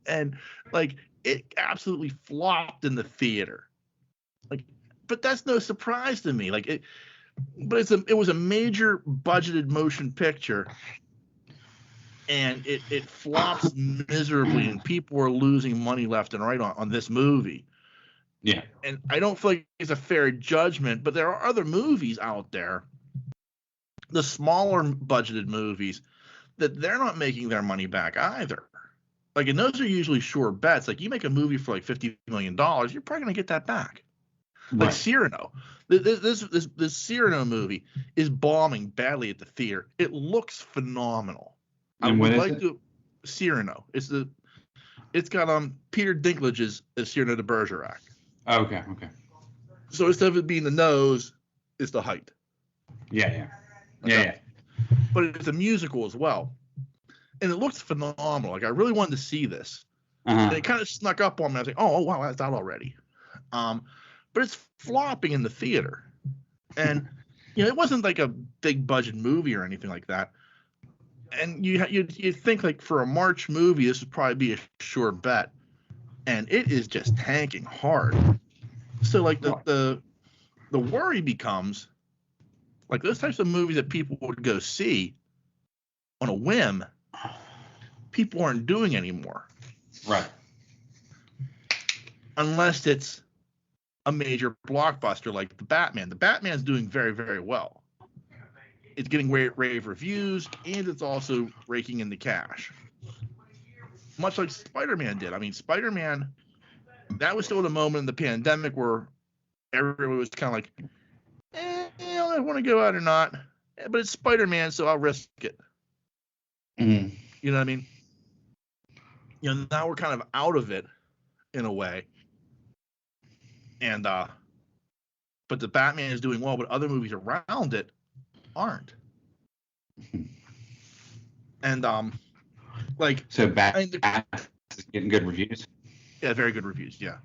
And like, it absolutely flopped in the theater. Like, but that's no surprise to me. Like, it was a major budgeted motion picture, and it flops miserably, and people are losing money left and right on this movie. Yeah. And I don't feel like it's a fair judgment, but there are other movies out there, the smaller budgeted movies, that they're not making their money back either. Like, and those are usually sure bets. Like, you make a movie for like $50 million, you're probably gonna get that back. Like Cyrano. This Cyrano movie is bombing badly at the theater. It looks phenomenal. And what is it? Cyrano. It's got Peter Dinklage as Cyrano de Bergerac. Oh, okay. So instead of it being the nose, it's the height. Yeah. But it's a musical as well. And it looks phenomenal. Like, I really wanted to see this. And it kind of snuck up on me. I was like, oh wow, that's out already. But it's flopping in the theater. And it wasn't like a big budget movie or anything like that. And you think, like, for a March movie, this would probably be a sure bet. And it is just tanking hard. So, like, the worry becomes, like, those types of movies that people would go see on a whim, people aren't doing anymore. Right. Unless it's a major blockbuster like the Batman. The Batman's doing very, very well. It's getting rave reviews, and it's also raking in the cash. Much like Spider-Man did. I mean, Spider-Man, that was still at a moment in the pandemic where everyone was kind of like, I want to go out or not. But it's Spider-Man, so I'll risk it. Mm-hmm. You know what I mean? Now we're kind of out of it in a way. And but the Batman is doing well, but other movies around it aren't. And like, so Batman is getting good reviews. Yeah, very good reviews. Yeah.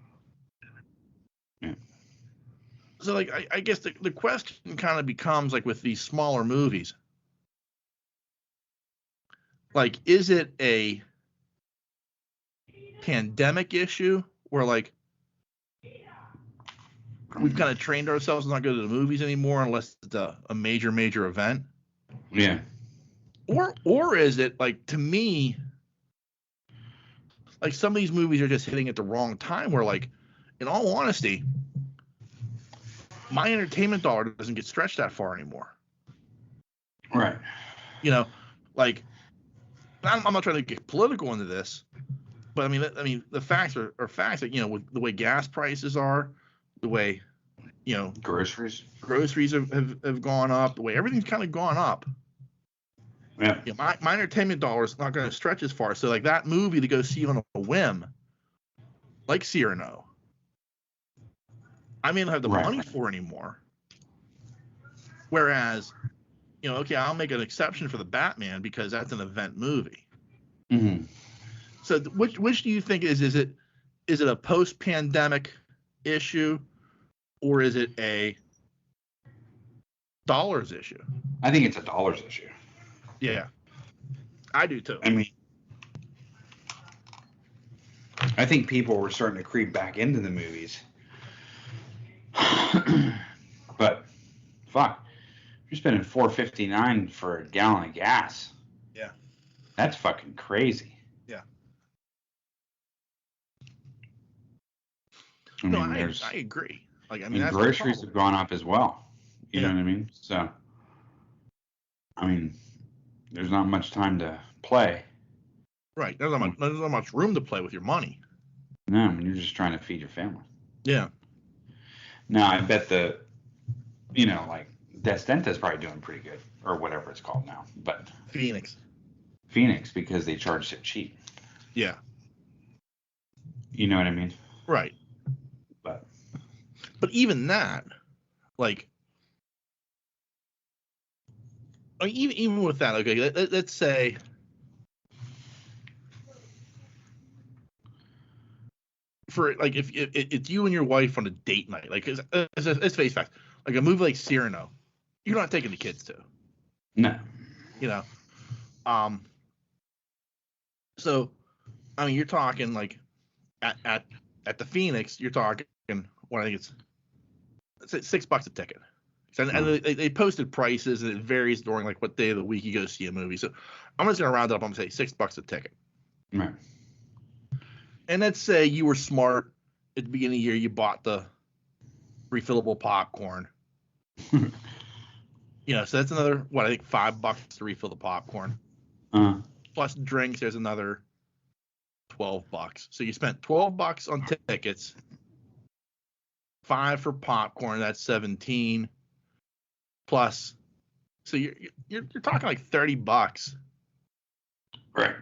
So, like, I guess the question kind of becomes, like, with these smaller movies, like, is it a pandemic issue where, like, we've kind of trained ourselves to not go to the movies anymore unless it's a major event? Yeah. Or is it, like, to me, like, some of these movies are just hitting at the wrong time where, like, in all honesty, my entertainment dollar doesn't get stretched that far anymore. Right. Like, I'm not trying to get political into this, but I mean the facts are facts that, with the way gas prices are, the way, groceries have gone up, the way everything's kind of gone up. Yeah. My entertainment dollar is not going to stretch as far. So, like, that movie to go see on a whim, like Cyrano, I may not have the money for anymore. Whereas, okay, I'll make an exception for the Batman because that's an event movie. Mm-hmm. So which do you think is it a post-pandemic issue, or is it a dollars issue? I think it's a dollars issue. Yeah, I do too. I mean, I think people were starting to creep back into the movies. But fuck, you're spending $4.59 for a gallon of gas. Yeah, that's fucking crazy. Yeah. I mean, I agree. Like, I mean, and groceries have gone up as well. You know what I mean? So, I mean, there's not much time to play. Right. There's not much room to play with your money. No, I mean, you're just trying to feed your family. Yeah. Now, I bet like Destenta's probably doing pretty good, or whatever it's called now. But Phoenix, because they charge so cheap. Yeah. You know what I mean? Right. But even that, like, I mean, even with that, okay, let's say for like if it's you and your wife on a date night, like let's face facts, like a movie like Cyrano, you're not taking the kids to. No. So, I mean, you're talking like at the Phoenix, you're talking what I think it's $6 a ticket. And they posted prices, and it varies during like what day of the week you go see a movie. So I'm just gonna round it up. I'm gonna say $6 a ticket. Right. And let's say you were smart at the beginning of the year. You bought the refillable popcorn. So that's another I think $5 to refill the popcorn. Plus drinks, there's another $12. So you spent $12 on tickets. $5 for popcorn, that's $17. Plus, so you're talking like $30, right,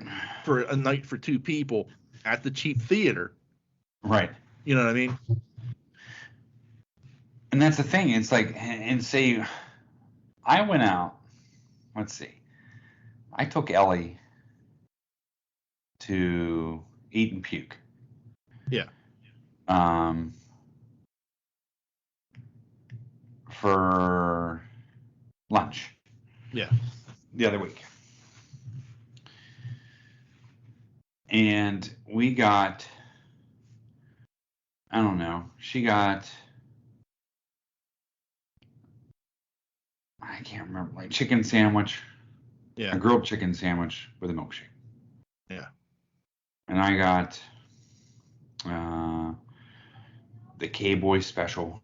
for a night for two people at the cheap theater, right? You know what I mean? And that's the thing. It's like, and say, I went out. Let's see, I took Ellie to Eat and Puke. Yeah. For lunch. Yeah. The other week. And we got, I don't know, she got, I can't remember, like chicken sandwich. Yeah. A grilled chicken sandwich with a milkshake. Yeah. And I got the K-Boy special.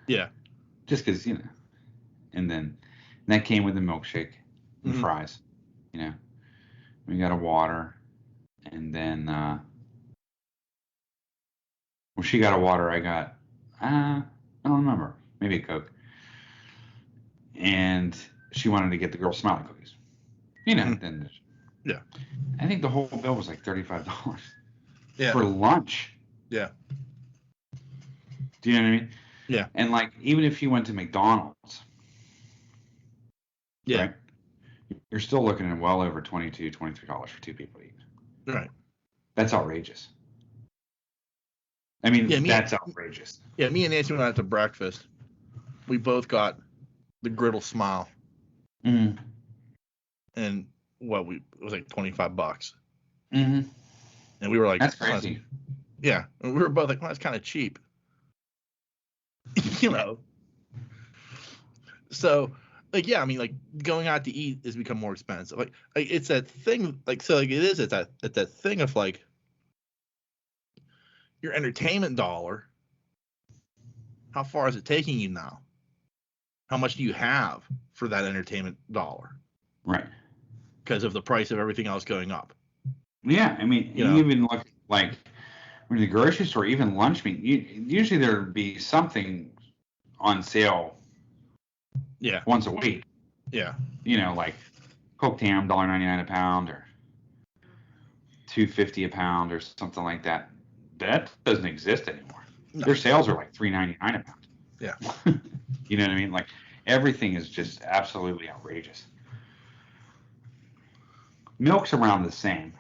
Yeah. Just because, and then that came with the milkshake and fries, We got a water, and then, she got a water, I got, I don't remember, maybe a Coke. And she wanted to get the girl Smiley cookies. Then, yeah. I think the whole bill was like $35. Yeah. For lunch. Yeah. Do you know what I mean? Yeah. And like, even if you went to McDonald's, yeah, right, you're still looking at well over $22, $23 for two people to eat. Right. That's outrageous. I mean, that's outrageous. Yeah, me and Nancy went out to breakfast. We both got the griddle smile. Mm-hmm. And it was like $25. Mm-hmm. And we were like, that's crazy. Yeah. And we were both like, well, that's kind of cheap. So, like, yeah, I mean, like, going out to eat has become more expensive. Like it's that thing, like, so, like, it's that thing of, like, your entertainment dollar, how far is it taking you now? How much do you have for that entertainment dollar? Right. Because of the price of everything else going up. Yeah, I mean, you even look, like, when the grocery store, even lunch meat, usually there would be something on sale. Yeah. Once a week. Yeah. Like Coke Tam, $1.99 a pound, or $2.50 a pound, or something like that. That doesn't exist anymore. No. Their sales are like $3.99 a pound. Yeah. You know what I mean? Like, Everything is just absolutely outrageous. Milk's around the same,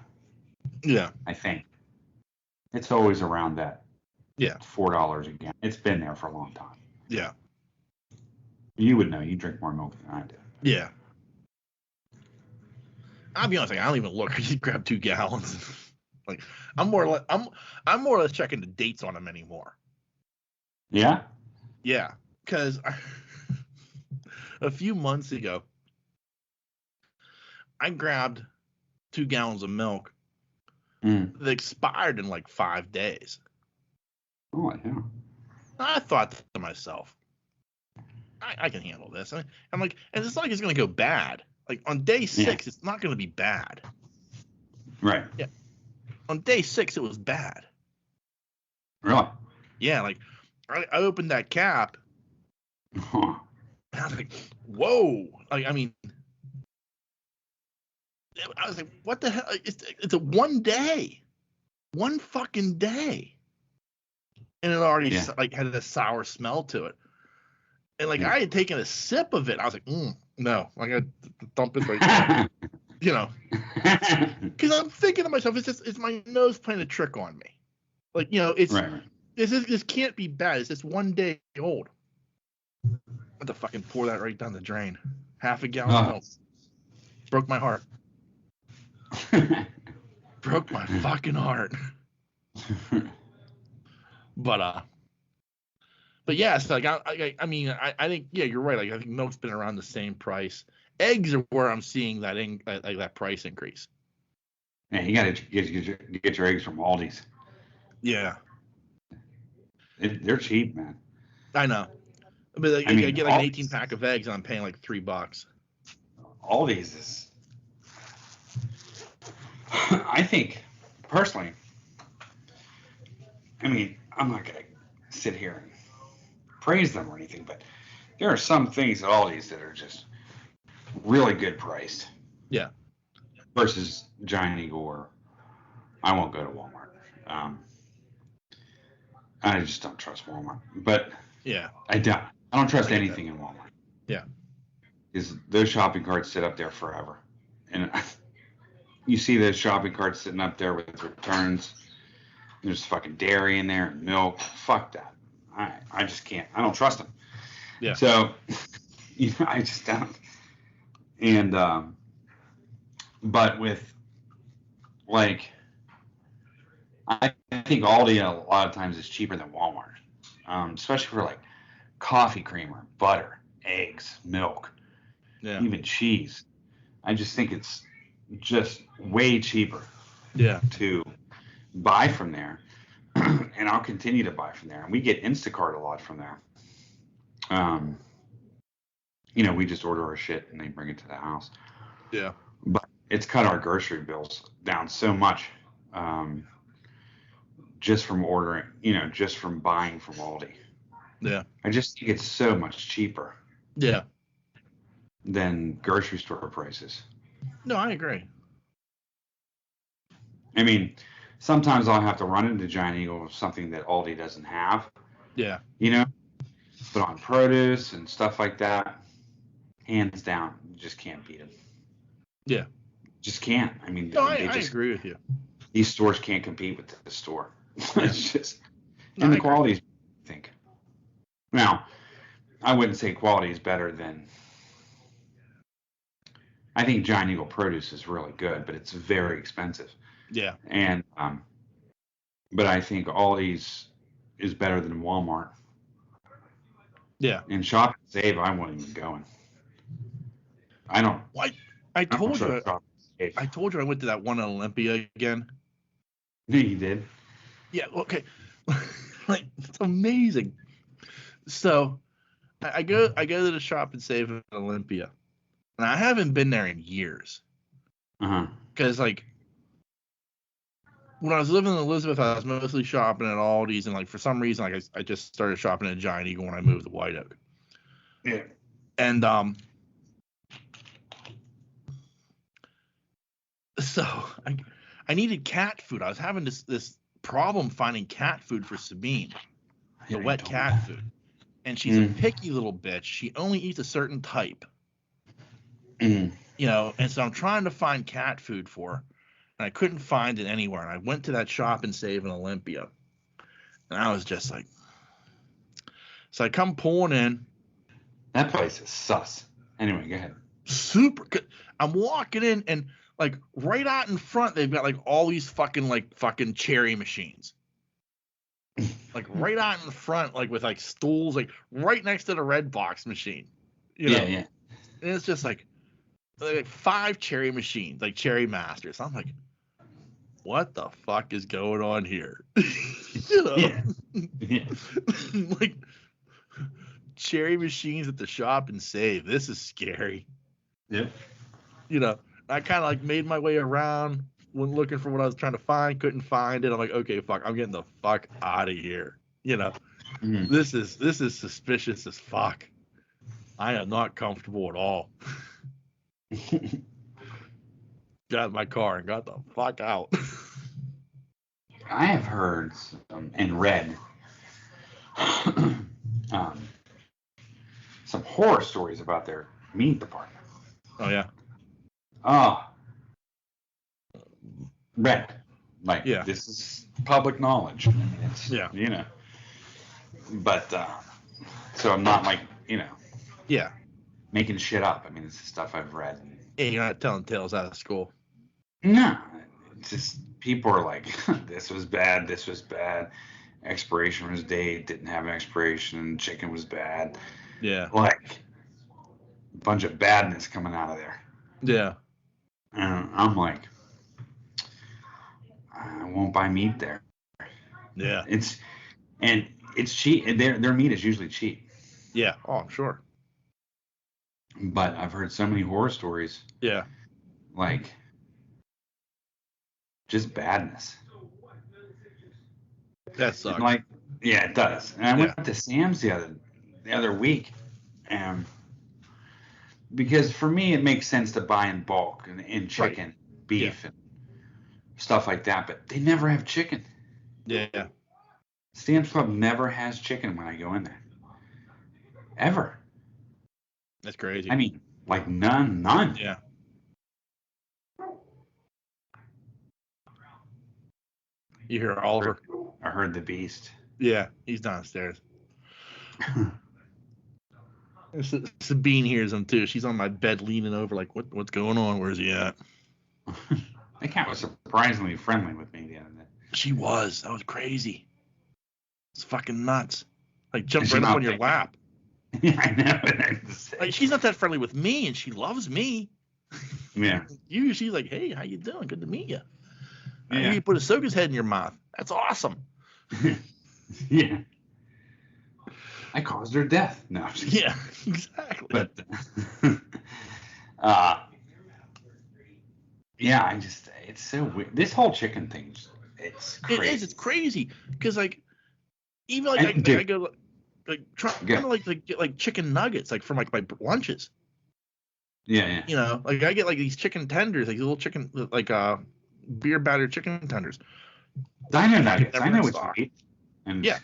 Yeah. I think. It's always around that. Yeah. $4 again. It's been there for a long time. Yeah. You would know. You drink more milk than I do. Yeah. I'll be honest, like, I don't even look. I just grab 2 gallons. Like, I'm more or less checking the dates on them anymore. Yeah? Yeah, because a few months ago, I grabbed 2 gallons of milk that expired in like 5 days. Oh, yeah. I thought to myself, I can handle this. I'm like, and it's not like it's going to go bad. Like on day 6, it's not going to be bad. Right. Yeah. On day 6, it was bad. Really? Yeah, like I opened that cap, and I was like, whoa. Like, I mean, I was like, what the hell? It's a 1 day. 1 fucking day. And it already like had a sour smell to it. And like I had taken a sip of it. I was like, no, I got to dump it right now. You know, because I'm thinking to myself, it's my nose playing a trick on me. Like, you know, it's this can't be bad. It's just 1 day old. I had to fucking pour that right down the drain. Half a gallon of milk. Broke my heart. Broke my fucking heart. But yeah, it's like I mean, I think you're right. Like I think milk's been around the same price. Eggs are where I'm seeing that price increase. Yeah, you got to get your eggs from Aldi's. Yeah, they're cheap, man. I know, but like, I get like an 18-pack of eggs and I'm paying like $3. Aldi's is. I think personally. I mean, I'm not gonna sit here and praise them or anything, but there are some things at Aldi's that are just really good priced. Yeah. Versus Giant Eagle, or I won't go to Walmart. I just don't trust Walmart. But yeah, I don't trust anything in Walmart. Yeah. Because those shopping carts sit up there forever, and you see those shopping carts sitting up there with returns. There's fucking dairy in there and milk. Fuck that. I just can't. I don't trust them. Yeah. So, I just don't. And but with like, I think Aldi a lot of times is cheaper than Walmart, especially for like coffee creamer, butter, eggs, milk, even cheese. I just think it's just way cheaper. Yeah. To buy from there, and I'll continue to buy from there. And we get Instacart a lot from there. We just order our shit and they bring it to the house. Yeah. But it's cut our grocery bills down so much, just from ordering, just from buying from Aldi. Yeah. I just think it's so much cheaper. Yeah. Than grocery store prices. No, I agree. I mean, sometimes I'll have to run into Giant Eagle with something that Aldi doesn't have. Yeah. But on produce and stuff like that, hands down, you just can't beat them. Yeah. Just can't. I mean, no, I agree with you. These stores can't compete with the store. It's just, no, and the quality, I think. Now, I wouldn't say quality is better than. I think Giant Eagle produce is really good, but it's very expensive. Yeah. And but I think Aldi's is better than Walmart. Yeah. And Shop and Save, I won't even go in. I don't. I told you. I told you I went to that one in Olympia again. Yeah, you did. Yeah. Okay. Like it's amazing. So I go to the Shop and Save in Olympia, and I haven't been there in years. Because like. When I was living in Elizabeth, I was mostly shopping at Aldi's, and like for some reason, like I just started shopping at Giant Eagle when I moved to White Oak. Yeah. And so I needed cat food. I was having this problem finding cat food for Sabine, the wet cat food. and she's a picky little bitch. She only eats a certain type. Mm. You know, and so I'm trying to find cat food for her, and I couldn't find it anywhere. And I went to that Shop and Save in Olympia, and I was just like, so I come pulling in. That place is sus. Anyway, go ahead. Super good. I'm walking in, and like right out in front, they've got like all these fucking cherry machines. Like right out in front, like with like stools, like right next to the red box machine. You know? Yeah. And it's just like 5 cherry machines, like Cherry Masters. I'm like, what the fuck is going on here? You know? Yeah. Like cherry machines at the Shop and Save. This is scary. Yep. You know, I kind of like made my way around when looking for what I was trying to find, couldn't find it. I'm like, okay, fuck, I'm getting the fuck out of here. You know, this is suspicious as fuck. I am not comfortable at all. Got in my car and got the fuck out. I have heard and read some horror stories about their meat department. Oh yeah. Oh. Read. Like, this is public knowledge. I mean, it's, you know. But, so I'm not like, you know. Yeah. Making shit up. I mean, it's stuff I've read. Yeah, you're not telling tales out of school. No. It's just, people are like, this was bad, expiration was date, didn't have an expiration, chicken was bad. Yeah. Like, a bunch of badness coming out of there. Yeah. And I'm like, I won't buy meat there. Yeah. It's cheap. And their meat is usually cheap. Yeah. Oh, I'm sure. But I've heard so many horror stories. Yeah. Like, just badness. That sucks. Like, yeah, it does. And I went to Sam's the other week, and because for me it makes sense to buy in bulk and chicken, beef, and stuff like that. But they never have chicken. Yeah. Sam's Club never has chicken when I go in there. Ever. That's crazy. I mean, like none. Yeah. You hear Oliver? I heard the beast. Yeah, he's downstairs. Sabine hears him too. She's on my bed leaning over like, what's going on? Where's he at? That cat was surprisingly friendly with me the other day. She was. That was crazy. It's fucking nuts. Like jumped right up on your lap. Yeah, I know. Like she's not that friendly with me, and she loves me. Yeah. She's like, hey, how you doing? Good to meet you. Yeah. I hear you put Ahsoka's head in your mouth. That's awesome. Yeah. I caused her death. No. Yeah, exactly. But, yeah, it's so weird. This whole chicken thing, it's crazy. It is. It's crazy because like, even like I go like trying to like get like chicken nuggets like from like my lunches. Yeah. You know, like I get like these chicken tenders, like little chicken like beer battered chicken tenders. Dino nuggets. I know what you eat. And yeah.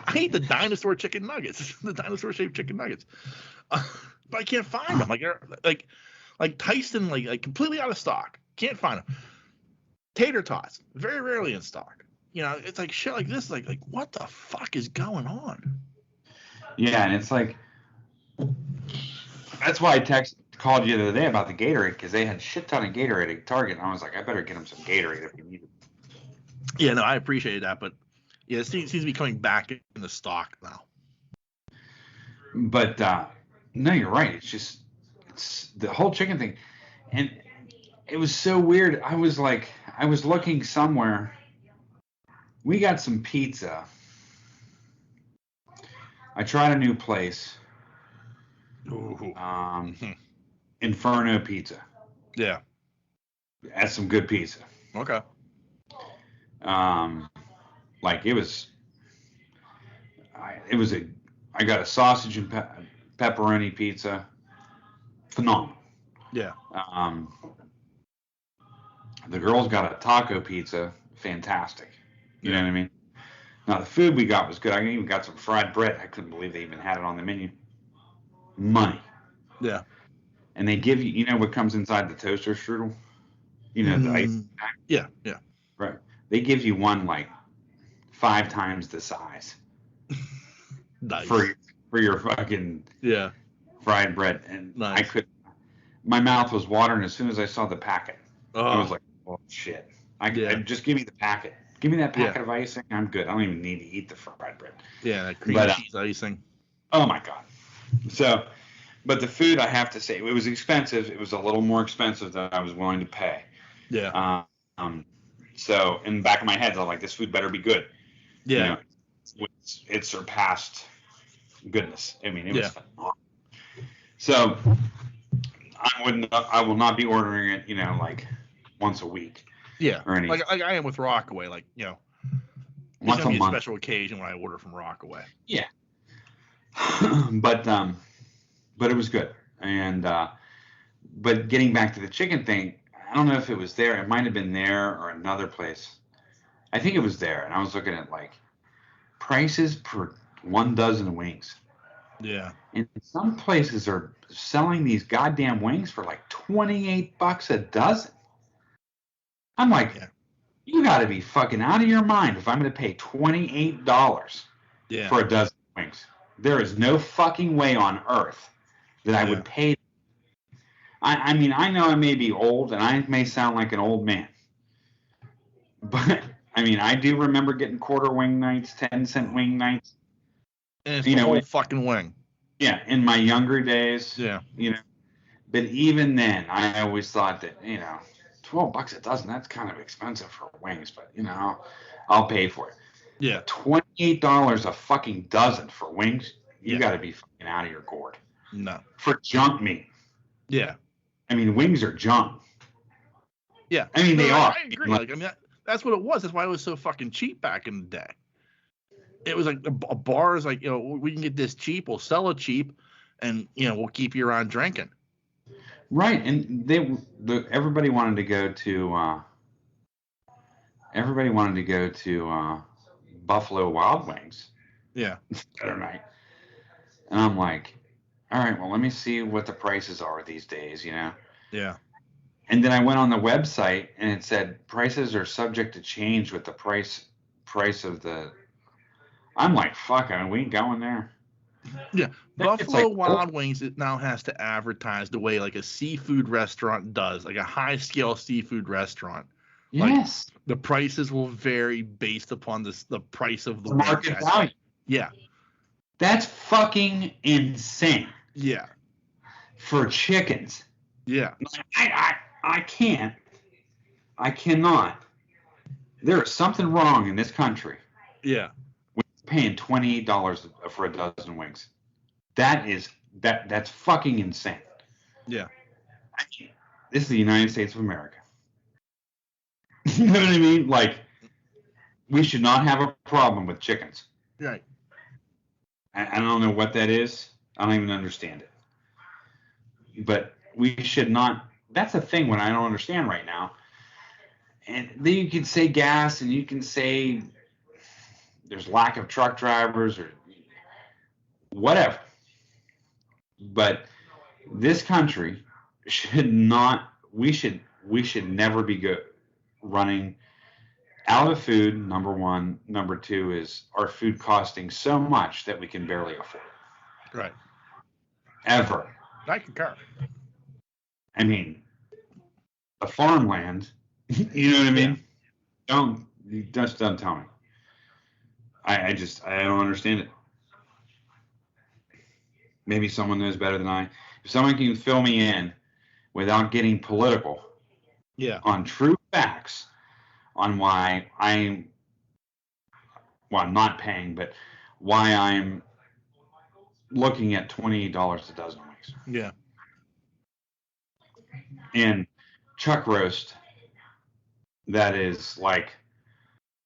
I eat the dinosaur chicken nuggets, the dinosaur shaped chicken nuggets, but I can't find them. Like Tyson, like completely out of stock. Can't find them. Tater tots, very rarely in stock. You know, it's like shit like this. Like what the fuck is going on? Yeah, and it's like that's why I called you the other day about the Gatorade because they had a shit ton of Gatorade at Target. And I was like, I better get them some Gatorade if you need it. Yeah, no, I appreciate that, but yeah, it seems to be coming back in the stock now. But no, you're right. It's the whole chicken thing, and it was so weird. I was looking somewhere. We got some pizza. I tried a new place. Ooh. Inferno Pizza. Yeah. That's some good pizza. Okay. Like it was I got a sausage and pepperoni pizza. Phenomenal. Yeah. The girls got a taco pizza. Fantastic. You know what I mean? Now the food we got was good. I even got some fried bread. I couldn't believe they even had it on the menu. Money. Yeah. And they give you, you know what comes inside the toaster strudel? You know, the ice pack? Yeah, yeah. Right. They give you one like 5 times the size. Nice. For your fucking fried bread. And nice. my mouth was watering as soon as I saw the packet. Oh. I was like, oh shit. I just give me the packet. Give me that packet of icing. I'm good. I don't even need to eat the fried bread. Yeah, that cream cheese icing. Oh my God. So, but the food, I have to say, it was expensive. It was a little more expensive than I was willing to pay. Yeah. So in the back of my head, I'm like, this food better be good. Yeah. You know, it surpassed goodness. I mean, it was phenomenal. So I will not be ordering it, you know, like once a week. Yeah. Or anything. Like I am with Rockaway, like, you know, it's gonna be a special occasion when I order from Rockaway. Yeah. But it was good. And but getting back to the chicken thing, I don't know if it was there. It might have been there or another place. I think it was there. And I was looking at like prices per 1 dozen wings. Yeah. And some places are selling these goddamn wings for like $28 a dozen. I'm like, you got to be fucking out of your mind if I'm going to pay $28 for a dozen wings. There is no fucking way on earth that I would pay. I mean, I know I may be old and I may sound like an old man, but I mean, I do remember getting quarter wing nights, 10-cent wing nights. And it's the whole fucking wing. Yeah, in my younger days. Yeah. You know, but even then, I always thought that, you know, $12 a dozen, that's kind of expensive for wings, but, you know, I'll pay for it. Yeah. $28 a fucking dozen for wings? You got to be fucking out of your gourd. No. For junk meat. Yeah. I mean, wings are junk. Yeah. I mean, they are. I agree. Like, I mean, that's what it was. That's why it was so fucking cheap back in the day. It was like a bar is like, you know, we can get this cheap, we'll sell it cheap, and, you know, we'll keep you around drinking. Right. And everybody wanted to go to Buffalo Wild Wings. Yeah. The other night. And I'm like, all right, well, let me see what the prices are these days, you know? Yeah. And then I went on the website and it said prices are subject to change with the price of the. I'm like, fuck, I mean, we ain't going there. Yeah. Buffalo Wild Wings, it now has to advertise the way like a seafood restaurant does, like a high scale seafood restaurant. Yes. Like, the prices will vary based upon the price of the market value. Yeah. That's fucking insane. Yeah. For chickens. Yeah. I can't. I cannot. There is something wrong in this country. Yeah. With paying $28 for a dozen wings. That's fucking insane. Yeah. This is the United States of America. You know what I mean? Like, we should not have a problem with chickens. Right. I don't know what that is. I don't even understand it. But we should not. That's a thing when I don't understand right now. And then you can say gas, and you can say there's lack of truck drivers or whatever. But this country should not. We should never be running out of food. Number one. Number two is our food costing so much that we can barely afford it. Right. Ever. I concur. I mean, the farmland, you know what I mean? Yeah. Don't tell me. I don't understand it. Maybe someone knows better than I. If someone can fill me in without getting political, on true facts, on why I'm not paying, but why I'm looking at $28 a dozen wings. Yeah. And chuck roast that is like,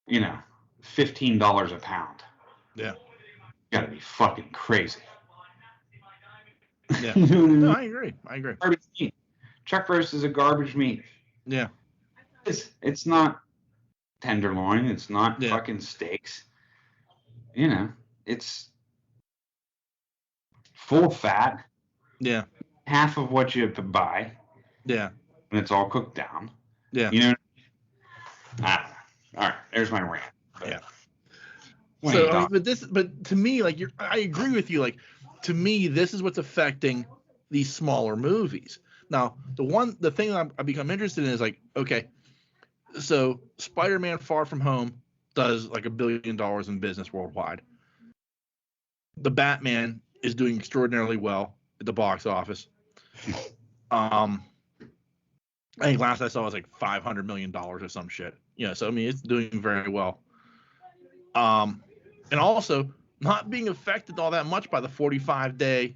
you know, $15 a pound. Yeah. You gotta be fucking crazy. Yeah. No, I agree. Garbage meat. Chuck roast is a garbage meat. Yeah. It's not tenderloin. It's not fucking steaks. you know, it's full fat, Yeah. half of what you have to buy, Yeah. and it's all cooked down. Yeah. You know, I don't know. All right, there's my rant. Yeah. What So are I you mean, but to me, like I agree with you. Like to me, this is what's affecting these smaller movies. Now, the thing I become interested in is like, okay, so Spider-Man: Far From Home does like $1 billion in business worldwide. The Batman is doing extraordinarily well at the box office. I think last I saw it was like $500 million or some shit. Yeah, so I mean it's doing very well. And also not being affected all that much by the 45-day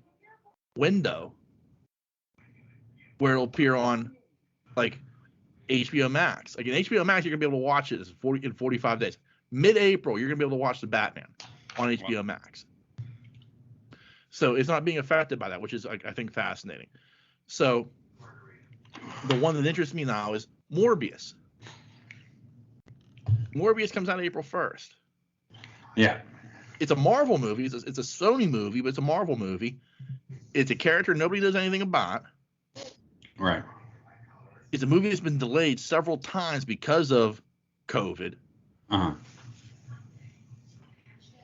window where it'll appear on like HBO Max. Like in HBO Max, you're gonna be able to watch it in 45 days. Mid-April, you're gonna be able to watch the Batman on HBO Max. So it's not being affected by that, which is I think fascinating. So the one that interests me now is Morbius. Morbius comes out April 1st. Yeah. It's a Marvel movie. It's a Sony movie, but it's a Marvel movie. It's a character nobody does anything about. Right. It's a movie that's been delayed several times because of COVID. Uh-huh.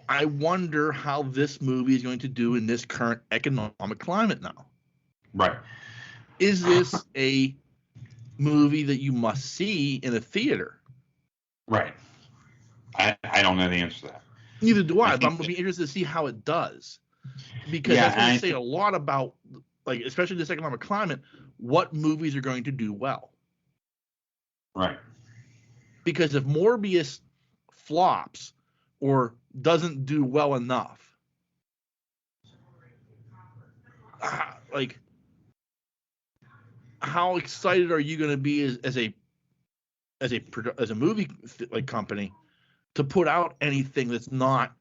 I wonder how this movie is going to do in this current economic climate now. Right. Is this a movie that you must see in a theater? Right. I don't know the answer to that. Neither do I, but I'm going to be interested to see how it does. Because that's going to say a lot about, like, especially this economic climate, what movies are going to do well. Right. Because if Morbius flops or doesn't do well enough, like, how excited are you going to be as a movie like company to put out anything that's not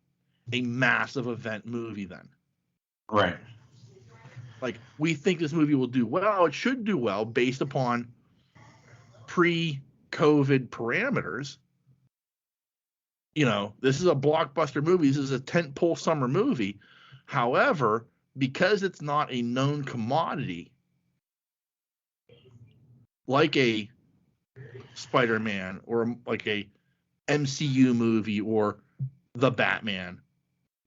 a massive event movie then? Right. Like, we think this movie will do well. It should do well based upon pre-COVID parameters. You know, this is a blockbuster movie. This is a tentpole summer movie. However, because it's not a known commodity, like a Spider-Man or like a MCU movie or the Batman,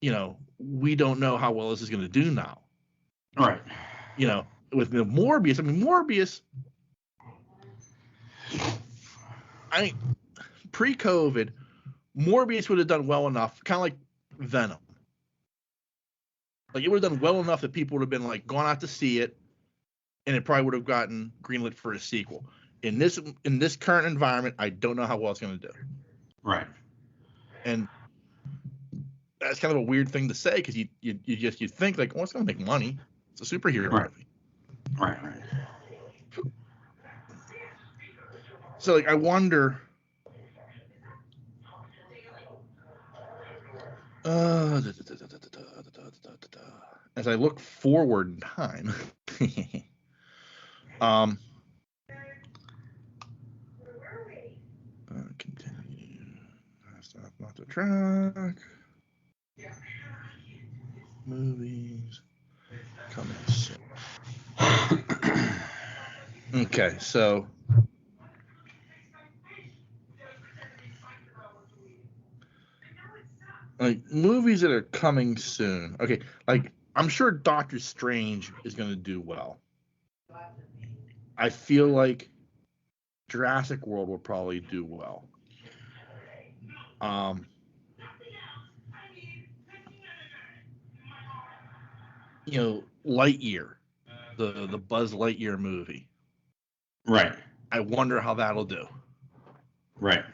you know, we don't know how well this is going to do now. Right. You know, with the Morbius, I mean, Morbius, pre-COVID, Morbius would have done well enough, kind of like Venom. Like, it would have done well enough that people would have been like gone out to see it, and it probably would have gotten greenlit for a sequel. In this current environment, I don't know how well it's going to do. Right. And that's kind of a weird thing to say because you think like, oh, it's going to make money. It's a superhero movie. Right. So like, I wonder. As I look forward in time, continue. Stop, not the track. Movies coming soon. Okay, so like movies that are coming soon. Okay, like I'm sure Doctor Strange is going to do well. I feel like Jurassic World will probably do well. You know, Lightyear, the Buzz Lightyear movie. Right. I wonder how that'll do. Right.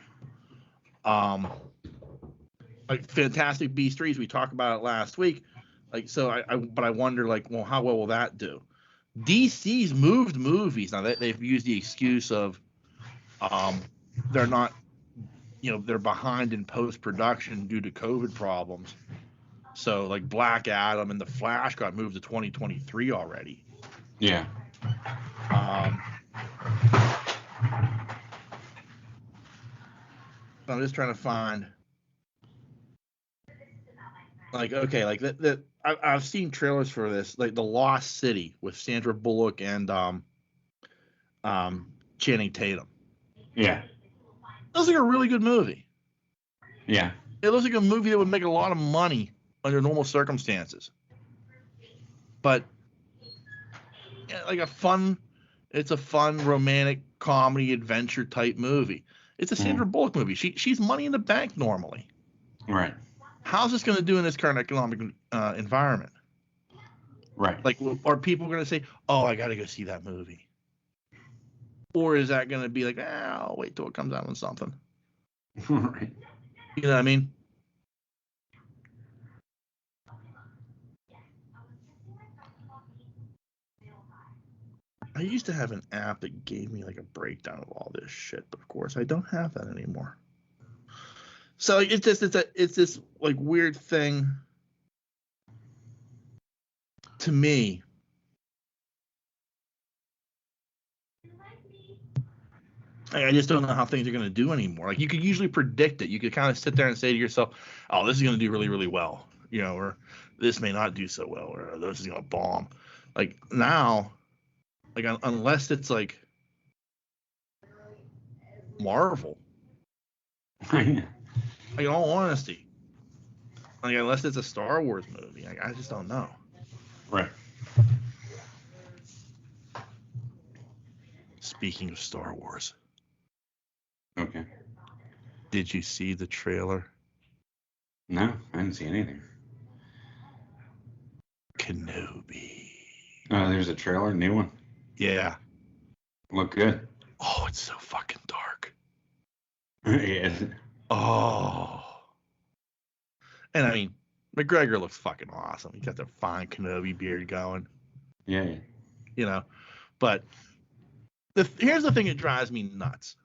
Like Fantastic Beasts 3, we talked about it last week. Like, so I wonder, like, well, how well will that do? DC's moved movies. Now they've used the excuse of they're not, you know, they're behind in post-production due to COVID problems. So like Black Adam and The Flash got moved to 2023 already. Yeah. I'm just trying to find. Like, okay, like I've seen trailers for this, like The Lost City with Sandra Bullock and Channing Tatum. Yeah. It looks like a really good movie. Yeah. It looks like a movie that would make a lot of money under normal circumstances. But yeah, like it's a fun romantic comedy adventure type movie. It's a Sandra Bullock movie. She's money in the bank normally. Right. How's this going to do in this current economic environment? Right. Like, are people going to say, "Oh, I got to go see that movie," or is that going to be like, "I'll wait till it comes out on something"? Right. You know what I mean? I used to have an app that gave me like a breakdown of all this shit, but of course I don't have that anymore. So it's this like weird thing to me. I just don't know how things are going to do anymore. Like, you could usually predict it. You could kind of sit there and say to yourself, "Oh, this is going to do really, really well," you know, or "This may not do so well," or "This is going to bomb." Like now, like unless it's like Marvel, like in all honesty, like unless it's a Star Wars movie, I just don't know. Right. Speaking of Star Wars, Okay. did you see the trailer? No, I didn't see anything. Kenobi. Oh, there's a trailer, new one. Yeah. Look good. Oh, it's so fucking dark. Yeah. Oh. And I mean, McGregor looks fucking awesome. He got the fine Kenobi beard going. Yeah. You know, but here's the thing that drives me nuts.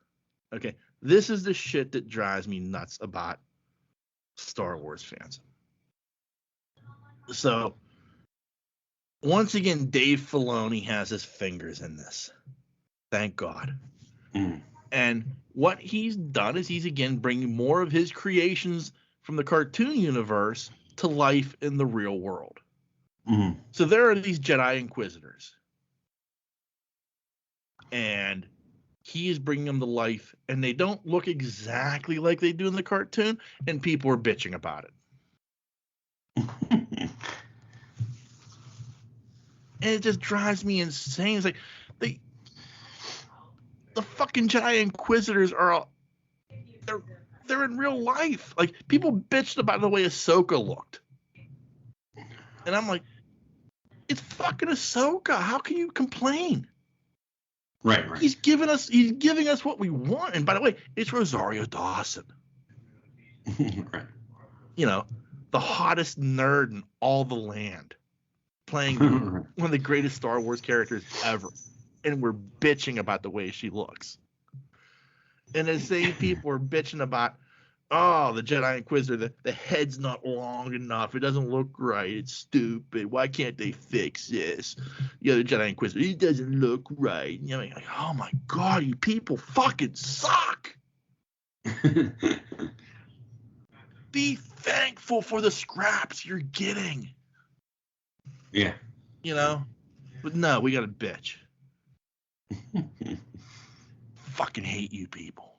Okay, this is the shit that drives me nuts about Star Wars fans. So, once again, Dave Filoni has his fingers in this. Thank God. Mm. And what he's done is he's again bringing more of his creations from the cartoon universe to life in the real world. Mm. So there are these Jedi Inquisitors. And he is bringing them to life, and they don't look exactly like they do in the cartoon, and people are bitching about it. And it just drives me insane. It's like the fucking Jedi Inquisitors are they're in real life. Like, people bitched about the way Ahsoka looked, and I'm like, it's fucking Ahsoka. How can you complain? Right. He's giving us what we want. And by the way, it's Rosario Dawson. Right. You know, the hottest nerd in all the land, playing one of the greatest Star Wars characters ever. And we're bitching about the way she looks. And the same people are bitching about, oh, the Jedi Inquisitor, the head's not long enough. It doesn't look right. It's stupid. Why can't they fix this? The other Jedi Inquisitor, it doesn't look right. You know, like, oh my God, you people fucking suck. Be thankful for the scraps you're getting. Yeah. You know? But no, we got to bitch. Fucking hate you people.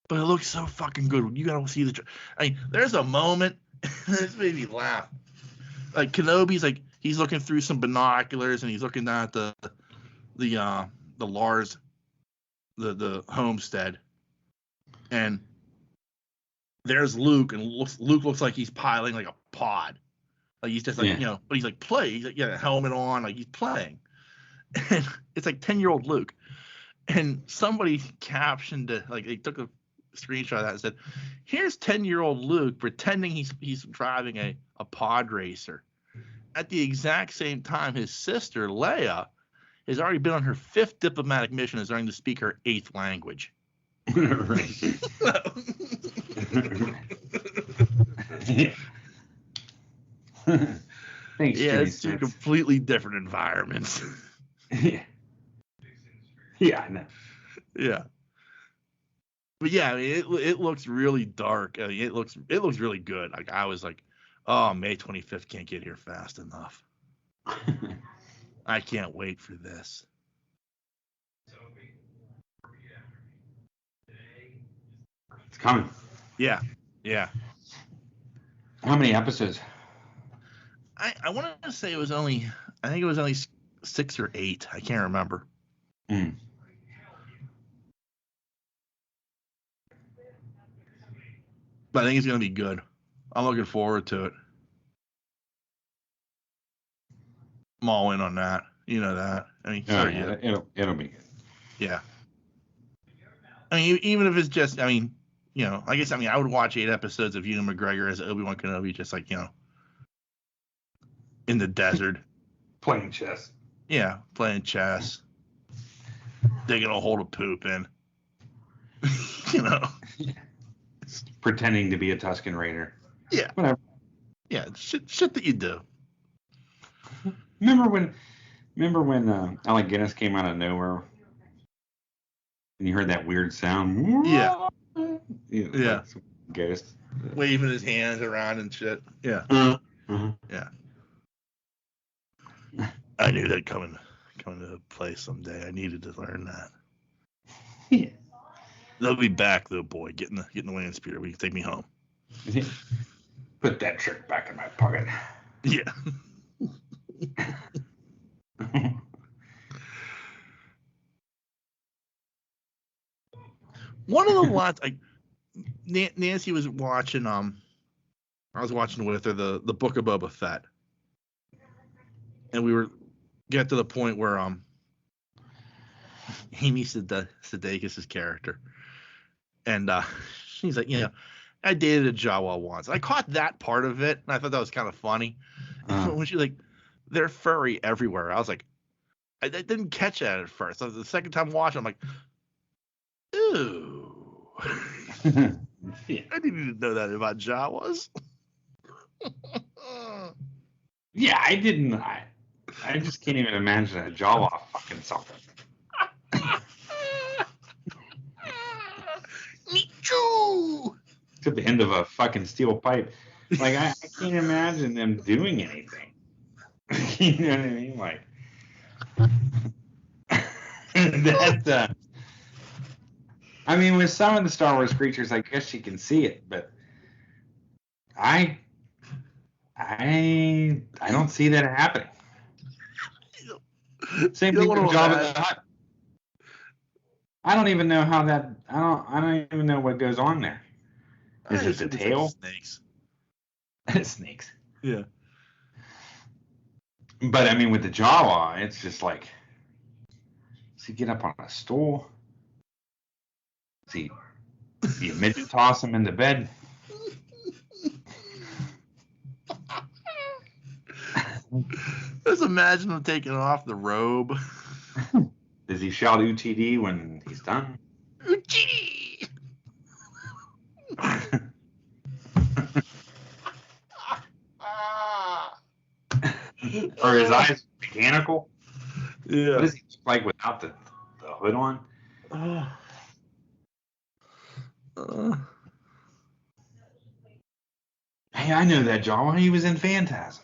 But it looks so fucking good. You gotta see I mean, there's a moment. This made me laugh. Like, Kenobi's like, he's looking through some binoculars and he's looking down at the Lars, the homestead, and there's Luke, and Luke looks like he's piloting like a pod. Like, he's just like, you know, but he's like playing. He's like, yeah, helmet on, like he's playing. And it's like 10-year-old Luke. And somebody captioned it, like they took a screenshot of that and said, here's 10-year-old Luke pretending he's driving a pod racer. At the exact same time, his sister, Leia, has already been on her 5th diplomatic mission and is learning to speak her 8th language. Thanks, yeah, it's two completely different environments. Yeah. Yeah, I know. Yeah. But yeah, I mean, it looks really dark. I mean, it looks really good. Like I was like, oh, May 25th can't get here fast enough. I can't wait for this. It's coming. Yeah. How many episodes? I wanted to say I think it was only 6 or 8. I can't remember. Mm. But I think it's going to be good. I'm looking forward to it. I'm all in on that. You know that. I mean, Oh, yeah, it'll be good. Yeah. I mean, even if it's just, I mean, you know, I guess, I mean, I would watch 8 episodes of Ewan McGregor as Obi-Wan Kenobi, just like, you know, in the desert. Playing chess. Yeah, playing chess. Digging a hole to poop in. You know. Pretending to be a Tusken Raider. Yeah. Whatever. Yeah, shit that you do. Remember when Alec Guinness came out of nowhere and you heard that weird sound? Yeah. Yeah. Like some ghost. Waving his hands around and shit. Yeah. Uh-huh. Yeah. I knew that coming to play someday. I needed to learn that. Yeah. They'll be back though, boy. Getting the land speeder. We can take me home. Put that trick back in my pocket. Yeah. One of the lots, Nancy was watching. I was watching with her the Book of Boba Fett, and we were get to the point where Amy Sudeikis' character, and she's like, you know, I dated a Jawa once. I caught that part of it, and I thought that was kind of funny. When she's like, they're furry everywhere, I was like, I didn't catch that at first. So the second time watching, I'm like, ooh. I didn't even know that about Jawas. Yeah, I didn't. I just can't even imagine a Jawa fucking something. Me too. To the end of a fucking steel pipe. Like, I can't imagine them doing anything. You know what I mean? Like, that. I mean, with some of the Star Wars creatures, I guess you can see it, but I don't see that happening. Same thing with Jabba the Hutt. I don't even know how that. I don't even know what goes on there. Is it the tail? Snakes. Snakes. Yeah. But I mean, with the Jawa, it's just like, does he get up on a stool? Do you midget toss him into bed? Just imagine him taking off the robe. Does he shout UTD when he's done? UTD! Or his eyes mechanical? Yeah. What does he look like without the hood on? Hey, I know that Jawa. He was in Phantasm.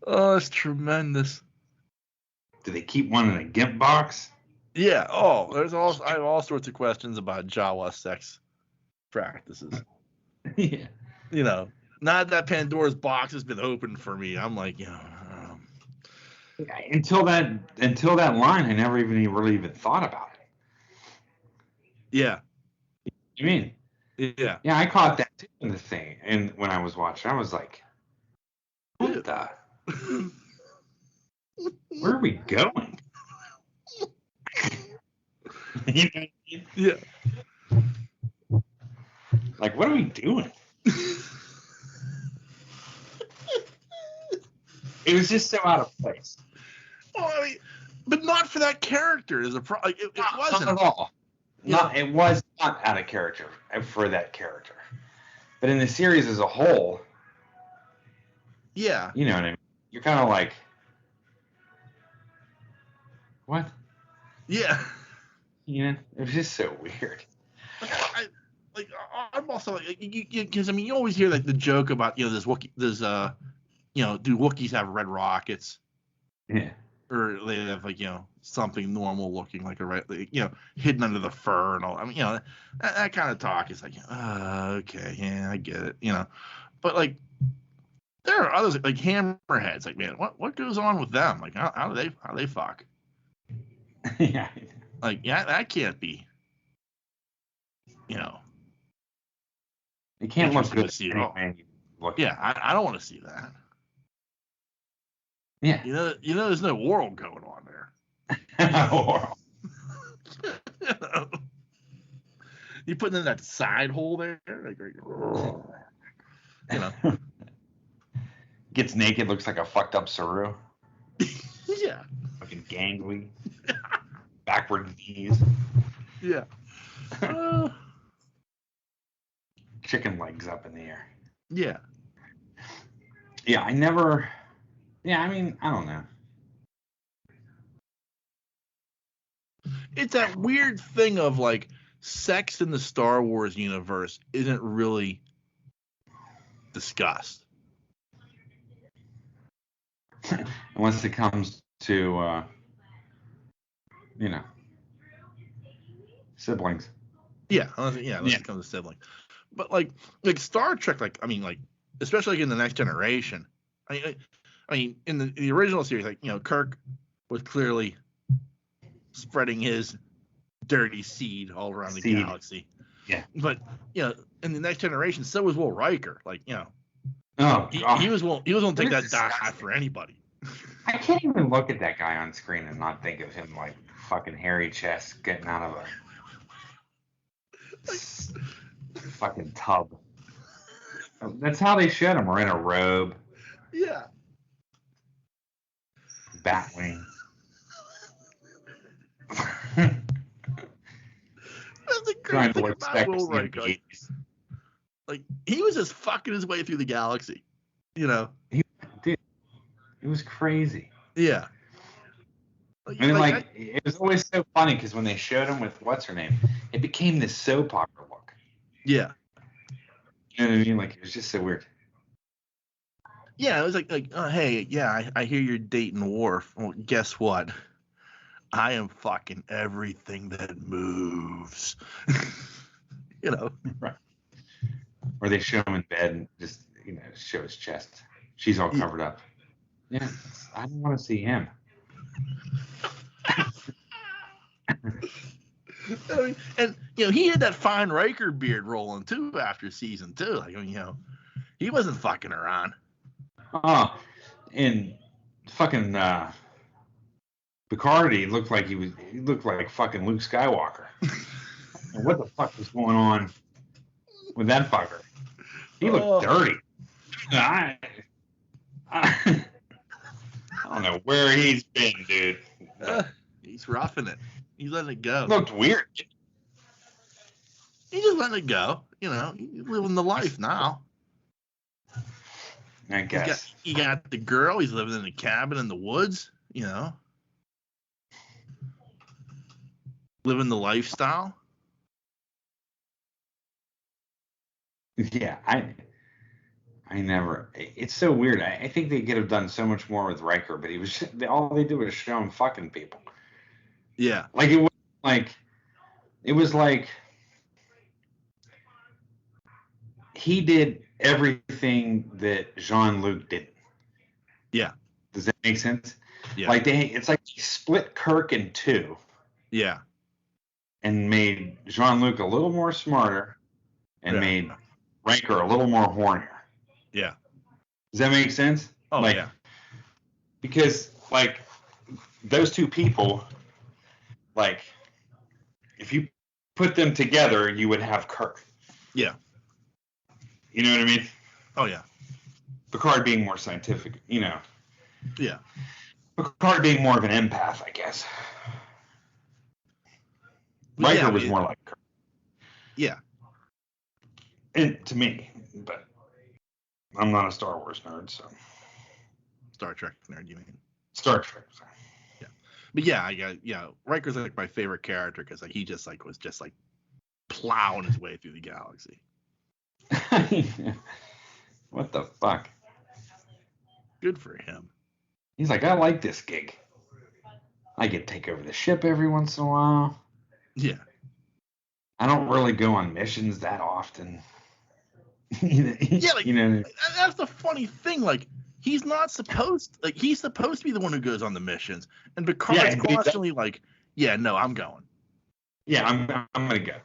Oh, it's tremendous. Do they keep one in a GIMP box? Yeah. Oh, I have all sorts of questions about Jawa sex practices. Yeah. You know, not that Pandora's box has been opened for me. I'm like, you know. Until that line, I never really even thought about it. Yeah. You mean? Yeah. Yeah, I caught that too in the thing, and when I was watching, I was like, "What the? Where are we going?" You know what I mean? Yeah. Like, what are we doing? It was just so out of place. Well, I mean, but not for that character. It wasn't Not at all. It was not out of character for that character. But in the series as a whole, Yeah. You know what I mean? You're kind of like, what? Yeah. You know, it was just so weird. I'm also like, because I mean, you always hear like the joke about this Wookiee, do Wookiees have red rockets? Yeah. Or they have like something normal looking like a red, hidden under the fur and all. I mean, that kind of talk is like, okay, yeah, I get it, but like there are others like hammerheads. Like, man, what goes on with them? Like, how do they fuck? Yeah. Like, yeah, that can't be, It can't look interesting good to see at all. Yeah, I don't want to see that. Yeah. There's no world going on there. You putting in that side hole there, like, Gets naked, looks like a fucked up Saru. Yeah. Fucking gangly. Backward knees. Yeah. Chicken legs up in the air. Yeah. Yeah, I never. Yeah, I mean, I don't know. It's that weird thing of like sex in the Star Wars universe isn't really discussed. Once it comes to, siblings. Yeah, unless it comes to siblings. But like Star Trek, especially like in the Next Generation. I mean, in the original series, Kirk was clearly spreading his dirty seed all around the galaxy. Yeah. But in the Next Generation, so was Will Riker. Oh, he was willing to take that dive for anybody. I can't even look at that guy on screen and not think of him like fucking hairy chest getting out of a fucking tub. That's how they showed him, or in a robe. Yeah. Batwing. That's the Trying crazy to thing about Will Riker. Like, he was just fucking his way through the galaxy. Dude, it was crazy. Yeah. I mean, it was always so funny because when they showed him with what's her name, it became this soap opera look. Yeah. You know what I mean? Like, it was just so weird. Yeah, it was like, oh, hey, yeah, I hear you're dating Worf. Well, guess what? I am fucking everything that moves. Right. Or they show him in bed and just, show his chest. She's all covered up. Yeah, I don't want to see him. I mean, and he had that fine Riker beard rolling too after season 2. Like, he wasn't fucking around. Oh, and fucking Picard, he looked like fucking Luke Skywalker. What the fuck was going on with that fucker? He looked dirty. I don't know where he's been, dude. He's roughing it. He's letting it go. Looked weird. He's just letting it go. He's living the life now. I guess. He got the girl. He's living in a cabin in the woods. Living the lifestyle. Yeah, I never. It's so weird. I think they could have done so much more with Riker, but all they did was show him fucking people. Yeah. It was like he did everything that Jean-Luc did. Yeah. Does that make sense? Yeah. It's like he split Kirk in two. Yeah. And made Jean-Luc a little more smarter, and made Riker a little more hornier. Yeah. Does that make sense? Oh, yeah. Because those two people, if you put them together, you would have Kirk. Yeah. You know what I mean? Oh, yeah. Picard being more scientific, Yeah. Picard being more of an empath, I guess. Riker was more like Kirk. Yeah. And to me, but I'm not a Star Wars nerd, so. Star Trek nerd, you mean? Star Trek. Yeah, but yeah, Riker's like my favorite character because like he just like was just like plowing his way through the galaxy. What the fuck? Good for him. He's like, I like this gig. I get to take over the ship every once in a while. Yeah. I don't really go on missions that often. Yeah, like, you know, that's the funny thing. Like, he's not supposed. Like, he's supposed to be the one who goes on the missions, and Picard's constantly like, "Yeah, no, I'm going. Yeah, I'm gonna go.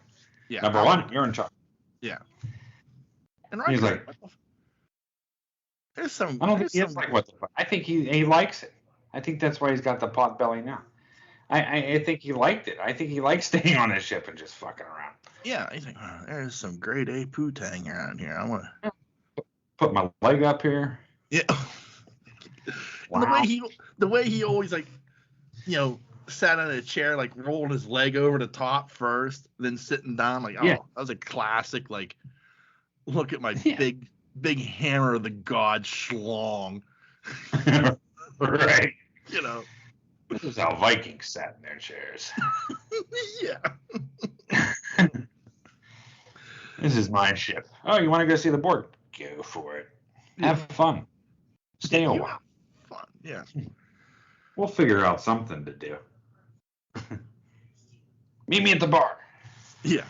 Yeah, Number one, you're in charge." Yeah. And he's like, there's some. I don't think he's like, what the fuck? I think he likes it. I think that's why he's got the pot belly now. I think he liked it. I think he likes staying on his ship and just fucking around. Yeah, he's like, oh, there's some grade A poo-tang around here. I want to put my leg up here. Yeah. Wow. And the way he always like, you know, sat on a chair, like rolled his leg over the top first, then sitting down, like, oh, Yeah. that was a classic. Like, look at my big hammer of the god schlong. Right. You know. This is how Vikings sat in their chairs. Yeah. This is my ship. Oh, you want to go see the Borg? Go for it. Have fun. Stay a while. Fun. Yeah. We'll figure out something to do. Meet me at the bar. Yeah.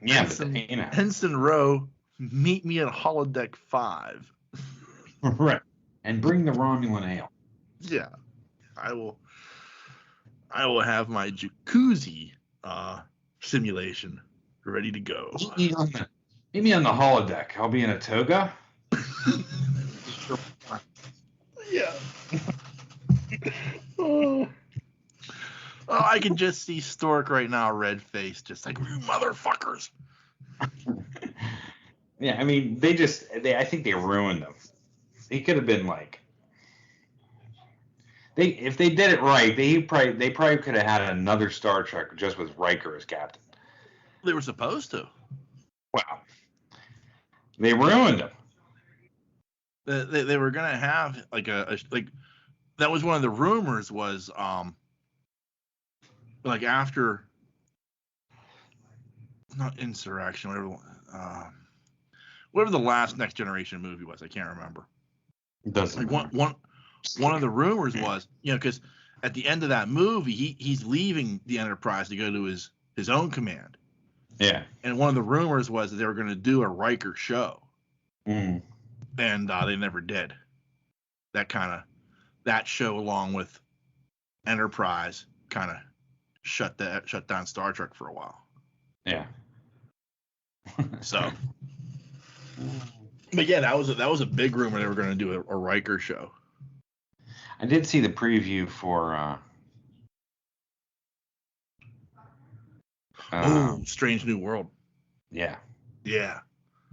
Yeah, Henson Rowe, meet me at holodeck 5. Right. And bring the Romulan ale. Yeah. I will have my jacuzzi simulation ready to go. Meet me on the holodeck. I'll be in a toga. Yeah. Oh, I can just see Stork right now, red faced, just like, you motherfuckers. Yeah, I mean, I think they ruined them. They could have been like, if they did it right, they probably could have had another Star Trek just with Riker as captain. They were supposed to. Wow. They ruined him. They were gonna have like like that was one of the rumors was like after not Insurrection, whatever the last Next Generation movie was, I can't remember. It doesn't like one of the rumors was, you know, because at the end of that movie he's leaving the Enterprise to go to his own command. Yeah. And one of the rumors was that they were going to do a Riker show. Mm. And they never did. That show along with Enterprise kind of shut down Star Trek for a while. Yeah. So, but yeah, that was a big rumor they were going to do a Riker show. I did see the preview for Strange New World. Yeah. Yeah.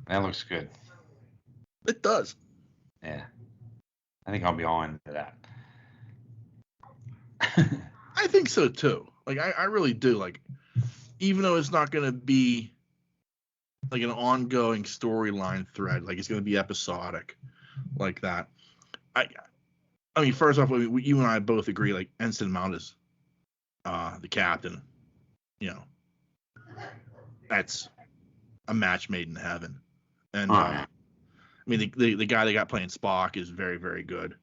That looks good. It does. Yeah. I think I'll be all into that. I think so too. Like I really do. Like, even though it's not going to be like an ongoing storyline thread, like it's going to be episodic, like that. I mean, first off, you and I both agree. Like Ensign Mount is the captain. You know, that's a match made in heaven. And I mean, the guy they got playing Spock is very, very good.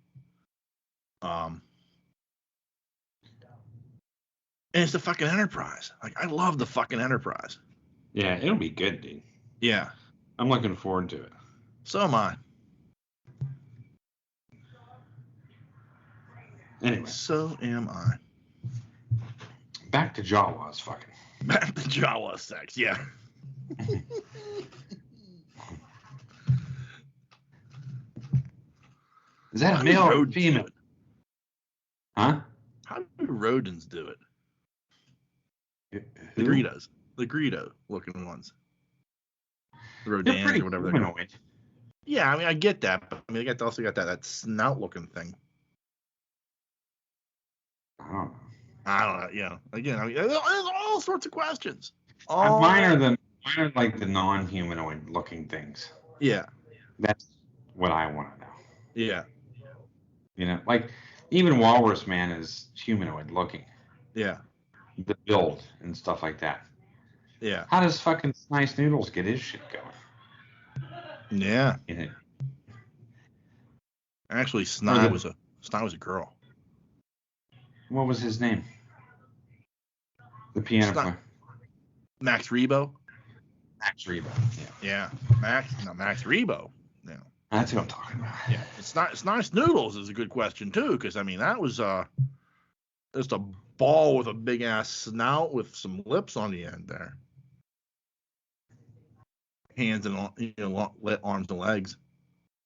And it's the fucking Enterprise. Like, I love the fucking Enterprise. Yeah, it'll be good, dude. Yeah. I'm looking forward to it. So am I. Anyway. So am I. Back to Jawa's fucking. Back to Jawa sex, yeah. Is that a male or female? Huh? How do rodents do it? Who? The Greedos. The Greedo looking ones. The Rodans or whatever they're called. Yeah, I mean, I get that, but I mean, they also got that snout looking thing. Oh. I don't know. Yeah. Again, I mean, there's all sorts of questions. Mine are like the non-humanoid looking things. Yeah. That's what I want to know. Yeah. You know, like even Walrus Man is humanoid looking. Yeah. The build and stuff like that. Yeah. How does fucking Snice Noodles get his shit going? Yeah. In it? Actually, Or Snide was a girl. what was his name? The piano player. Max Rebo. Max Rebo. Yeah. Max Rebo. Yeah. That's what I'm talking about. Yeah. It's Nice Noodles is a good question too, because I mean that was just a ball with a big ass snout with some lips on the end there. Hands and arms and legs.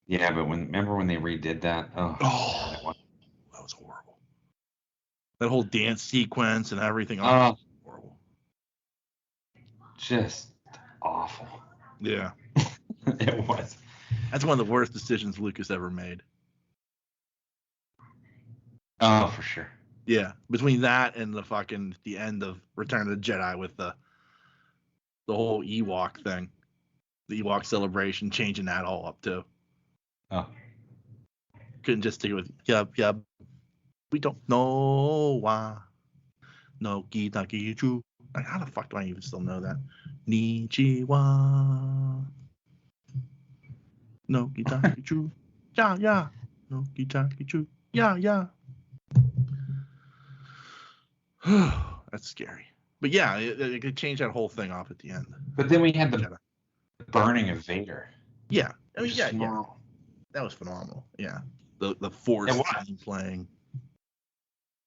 Yeah, but remember when they redid that? Oh, that was horrible. That whole dance sequence and everything. Horrible. Just awful. Yeah. It was. That's one of the worst decisions Lucas ever made. Oh, for sure. Yeah, between that and the end of Return of the Jedi with the whole Ewok thing, the Ewok celebration, changing that all up too. Oh. Couldn't just stick with yep. We don't know why. No Gita Chu. Like, how the fuck do I even still know that? Nichiwa. No Gita Chu. Yeah. No Gita Chu. Yeah. That's scary. But yeah, it could change that whole thing off at the end. But then we had the burning of Vader. Yeah. I mean, yeah. That was phenomenal. Yeah. The Force theme playing.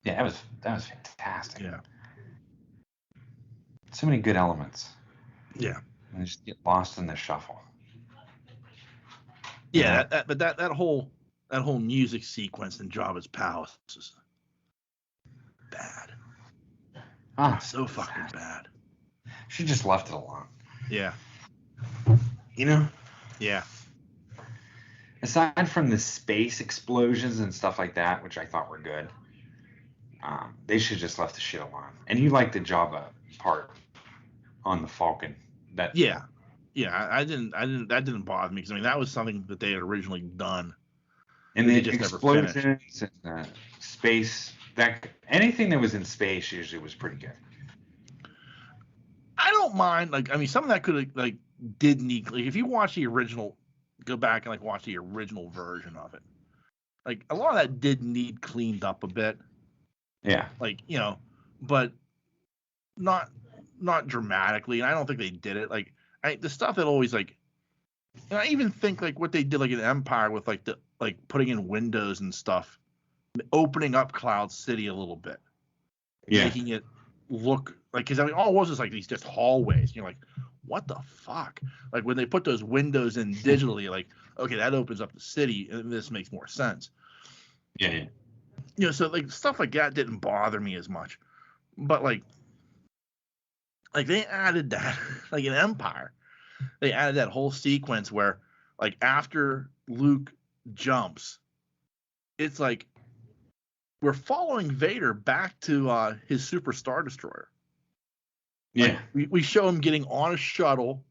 Yeah, that was fantastic. Yeah. So many good elements. Yeah. And just get lost in the shuffle. Yeah, that whole music sequence in Jabba's palace is bad. So fucking bad. She just left it alone. Yeah. You know? Yeah. Aside from the space explosions and stuff like that, which I thought were good, they should just left the shit alone. And you like the Jabba part on the Falcon? That I didn't. That didn't bother me because I mean that was something that they had originally done. And the explosions and space, anything that was in space usually was pretty good. I don't mind. Like, I mean, some of that could have did need. Like, if you watch the original, go back and watch the original version of it. Like, a lot of that did need cleaned up a bit. Yeah. But not dramatically. And I don't think they did it. Like, the stuff that always and I even think what they did in Empire with putting in windows and stuff, opening up Cloud City a little bit, making it look because I mean all it was these just hallways. And you're like, what the fuck? Like when they put those windows in digitally, okay, that opens up the city, and this makes more sense. Yeah. So stuff like that didn't bother me as much, but they added that in Empire, they added that whole sequence where after Luke jumps, it's we're following Vader back to his Super Star Destroyer. Yeah. We show him getting on a shuttle.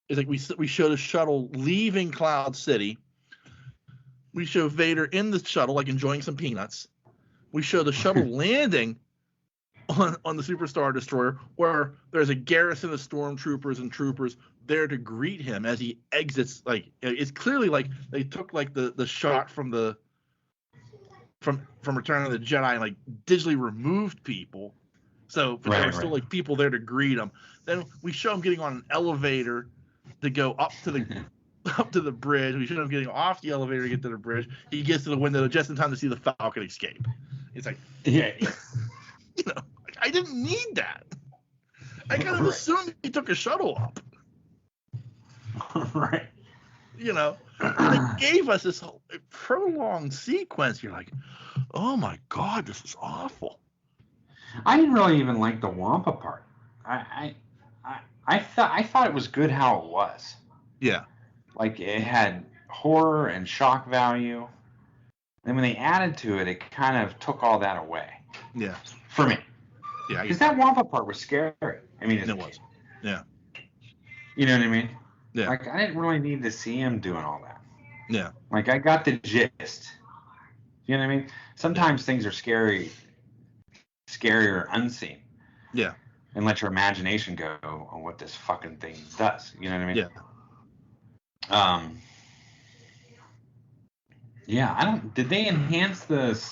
It's we show the shuttle leaving Cloud City. We show Vader in the shuttle, enjoying some peanuts. We show the shuttle landing on the Super Star Destroyer, where there's a garrison of stormtroopers and troopers there to greet him as he exits. It's clearly they took the shot from Return of the Jedi and digitally removed people, but there were still people there to greet him. Then we show him getting on an elevator to go up to the bridge. We show him getting off the elevator to get to the bridge. He gets to the window just in time to see the Falcon escape. It's I didn't need that. I kind of assumed he took a shuttle up. Right. They gave us this whole prolonged sequence. You're like, oh my God, this is awful. I didn't really even like the Wampa part. I thought it was good how it was. Yeah. It had horror and shock value. And when they added to it, it kind of took all that away. Yeah. For me. Yeah. Because that Wampa part was scary. I mean, it was. Yeah. You know what I mean? Yeah. I didn't really need to see him doing all that. Yeah. Like, I got the gist. You know what I mean? Sometimes things are scary or unseen. Yeah. And let your imagination go on what this fucking thing does. You know what I mean? Yeah. Yeah, I don't. Did they enhance the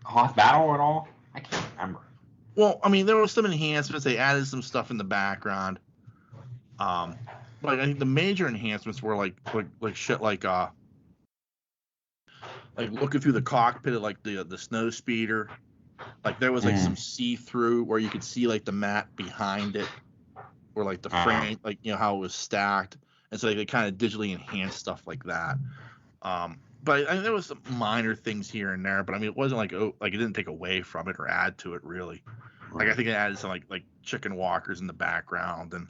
Hoth battle at all? I can't remember. Well, I mean, there was some enhancements. They added some stuff in the background. Like I think the major enhancements were like shit like looking through the cockpit of like the snow speeder. Like there was like some see-through where you could see like the mat behind it, or like the frame, like how it was stacked, and so they kind of digitally enhanced stuff like that. But I mean, there was some minor things here and there, but I mean, it wasn't like it didn't take away from it or add to it really. Like I think it added some like chicken walkers in the background and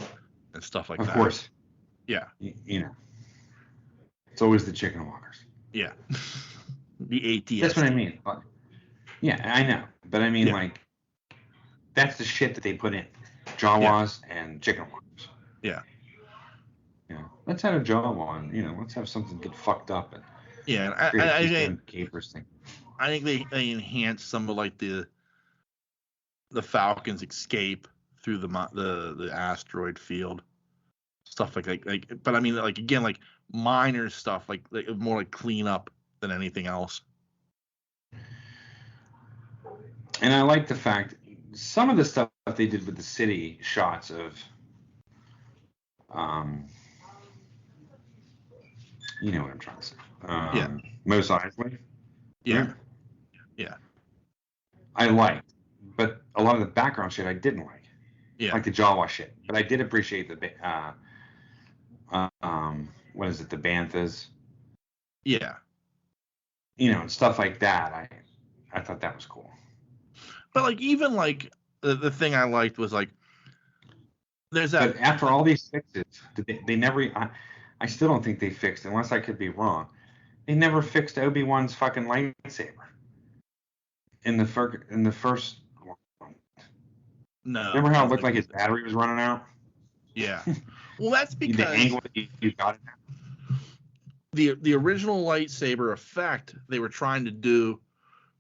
stuff like that. Of course. Yeah. You know, it's always the chicken walkers. Yeah. The ATS. That's what I mean. Yeah, I know, but I mean like that's the shit that they put in Jawas and chicken walkers. Yeah. Let's have a Jawa and let's have something get fucked up and I think capers thing. I think they enhanced some of like the Falcon's escape through the asteroid field, stuff like but I mean like again like minor stuff like more like cleanup than anything else. And I like the fact some of the stuff they did with the city shots of you know what I'm trying to say. Mos Eisley. Yeah. Right? Yeah. I liked, but a lot of the background shit I didn't like. Yeah. Like the Jawa shit. But I did appreciate the what is it, the Banthas? Yeah. And stuff like that. I thought that was cool. But like even like the thing I liked was like there's that. But after all these fixes, they never. I still don't think they fixed, unless I could be wrong. They never fixed Obi-Wan's fucking lightsaber in the first one. No. Remember how it looked like his battery was running out? Yeah. Well, that's because the angle that you got it at. The original lightsaber effect they were trying to do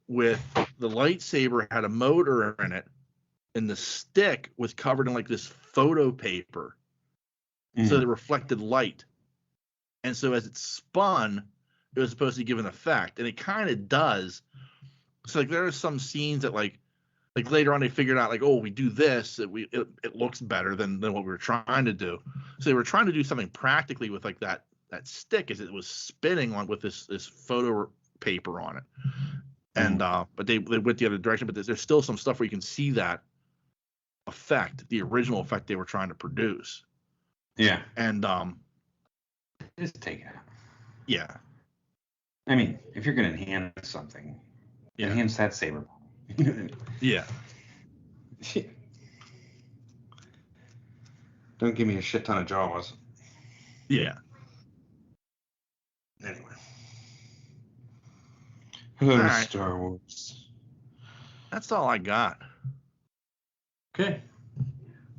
with the lightsaber had a motor in it, and the stick was covered in like this photo paper, so it reflected light. And so as it spun, it was supposed to give an effect, and it kind of does. So like there are some scenes that like later on they figured out like, oh, we do this, it looks better than what we were trying to do. So they were trying to do something practically with like that stick as it was spinning on with this photo paper on it. And but they went the other direction. But there's still some stuff where you can see that effect, the original effect they were trying to produce. Yeah. And just take it out. Yeah. I mean, if you're gonna enhance something, enhance that saber. Yeah. Don't give me a shit ton of Jawas. Yeah. Anyway. Right. Star Wars. That's all I got. Okay.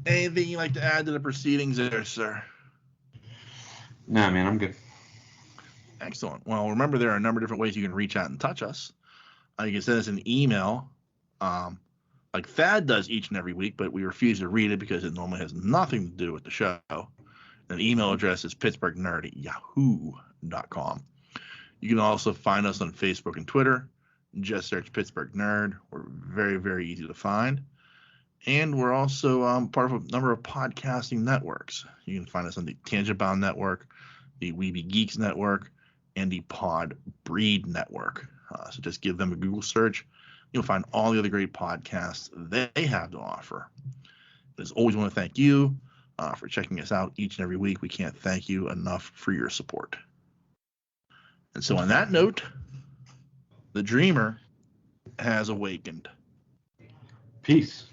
Anything you'd like to add to the proceedings there, sir? Nah, man, I'm good. Excellent. Well, remember there are a number of different ways you can reach out and touch us. You can send us an email, like Thad does each and every week, but we refuse to read it because it normally has nothing to do with the show. And the email address is pittsburghnerd@yahoo.com. You can also find us on Facebook and Twitter. Just search Pittsburgh Nerd. We're very, very easy to find. And we're also part of a number of podcasting networks. You can find us on the Tangent Bound Network, the Weeby Geeks Network, and the Pod Breed Network. So just give them a Google search. You'll find all the other great podcasts they have to offer. As always, want to thank you for checking us out each and every week. We can't thank you enough for your support. And so on that note, the dreamer has awakened. Peace.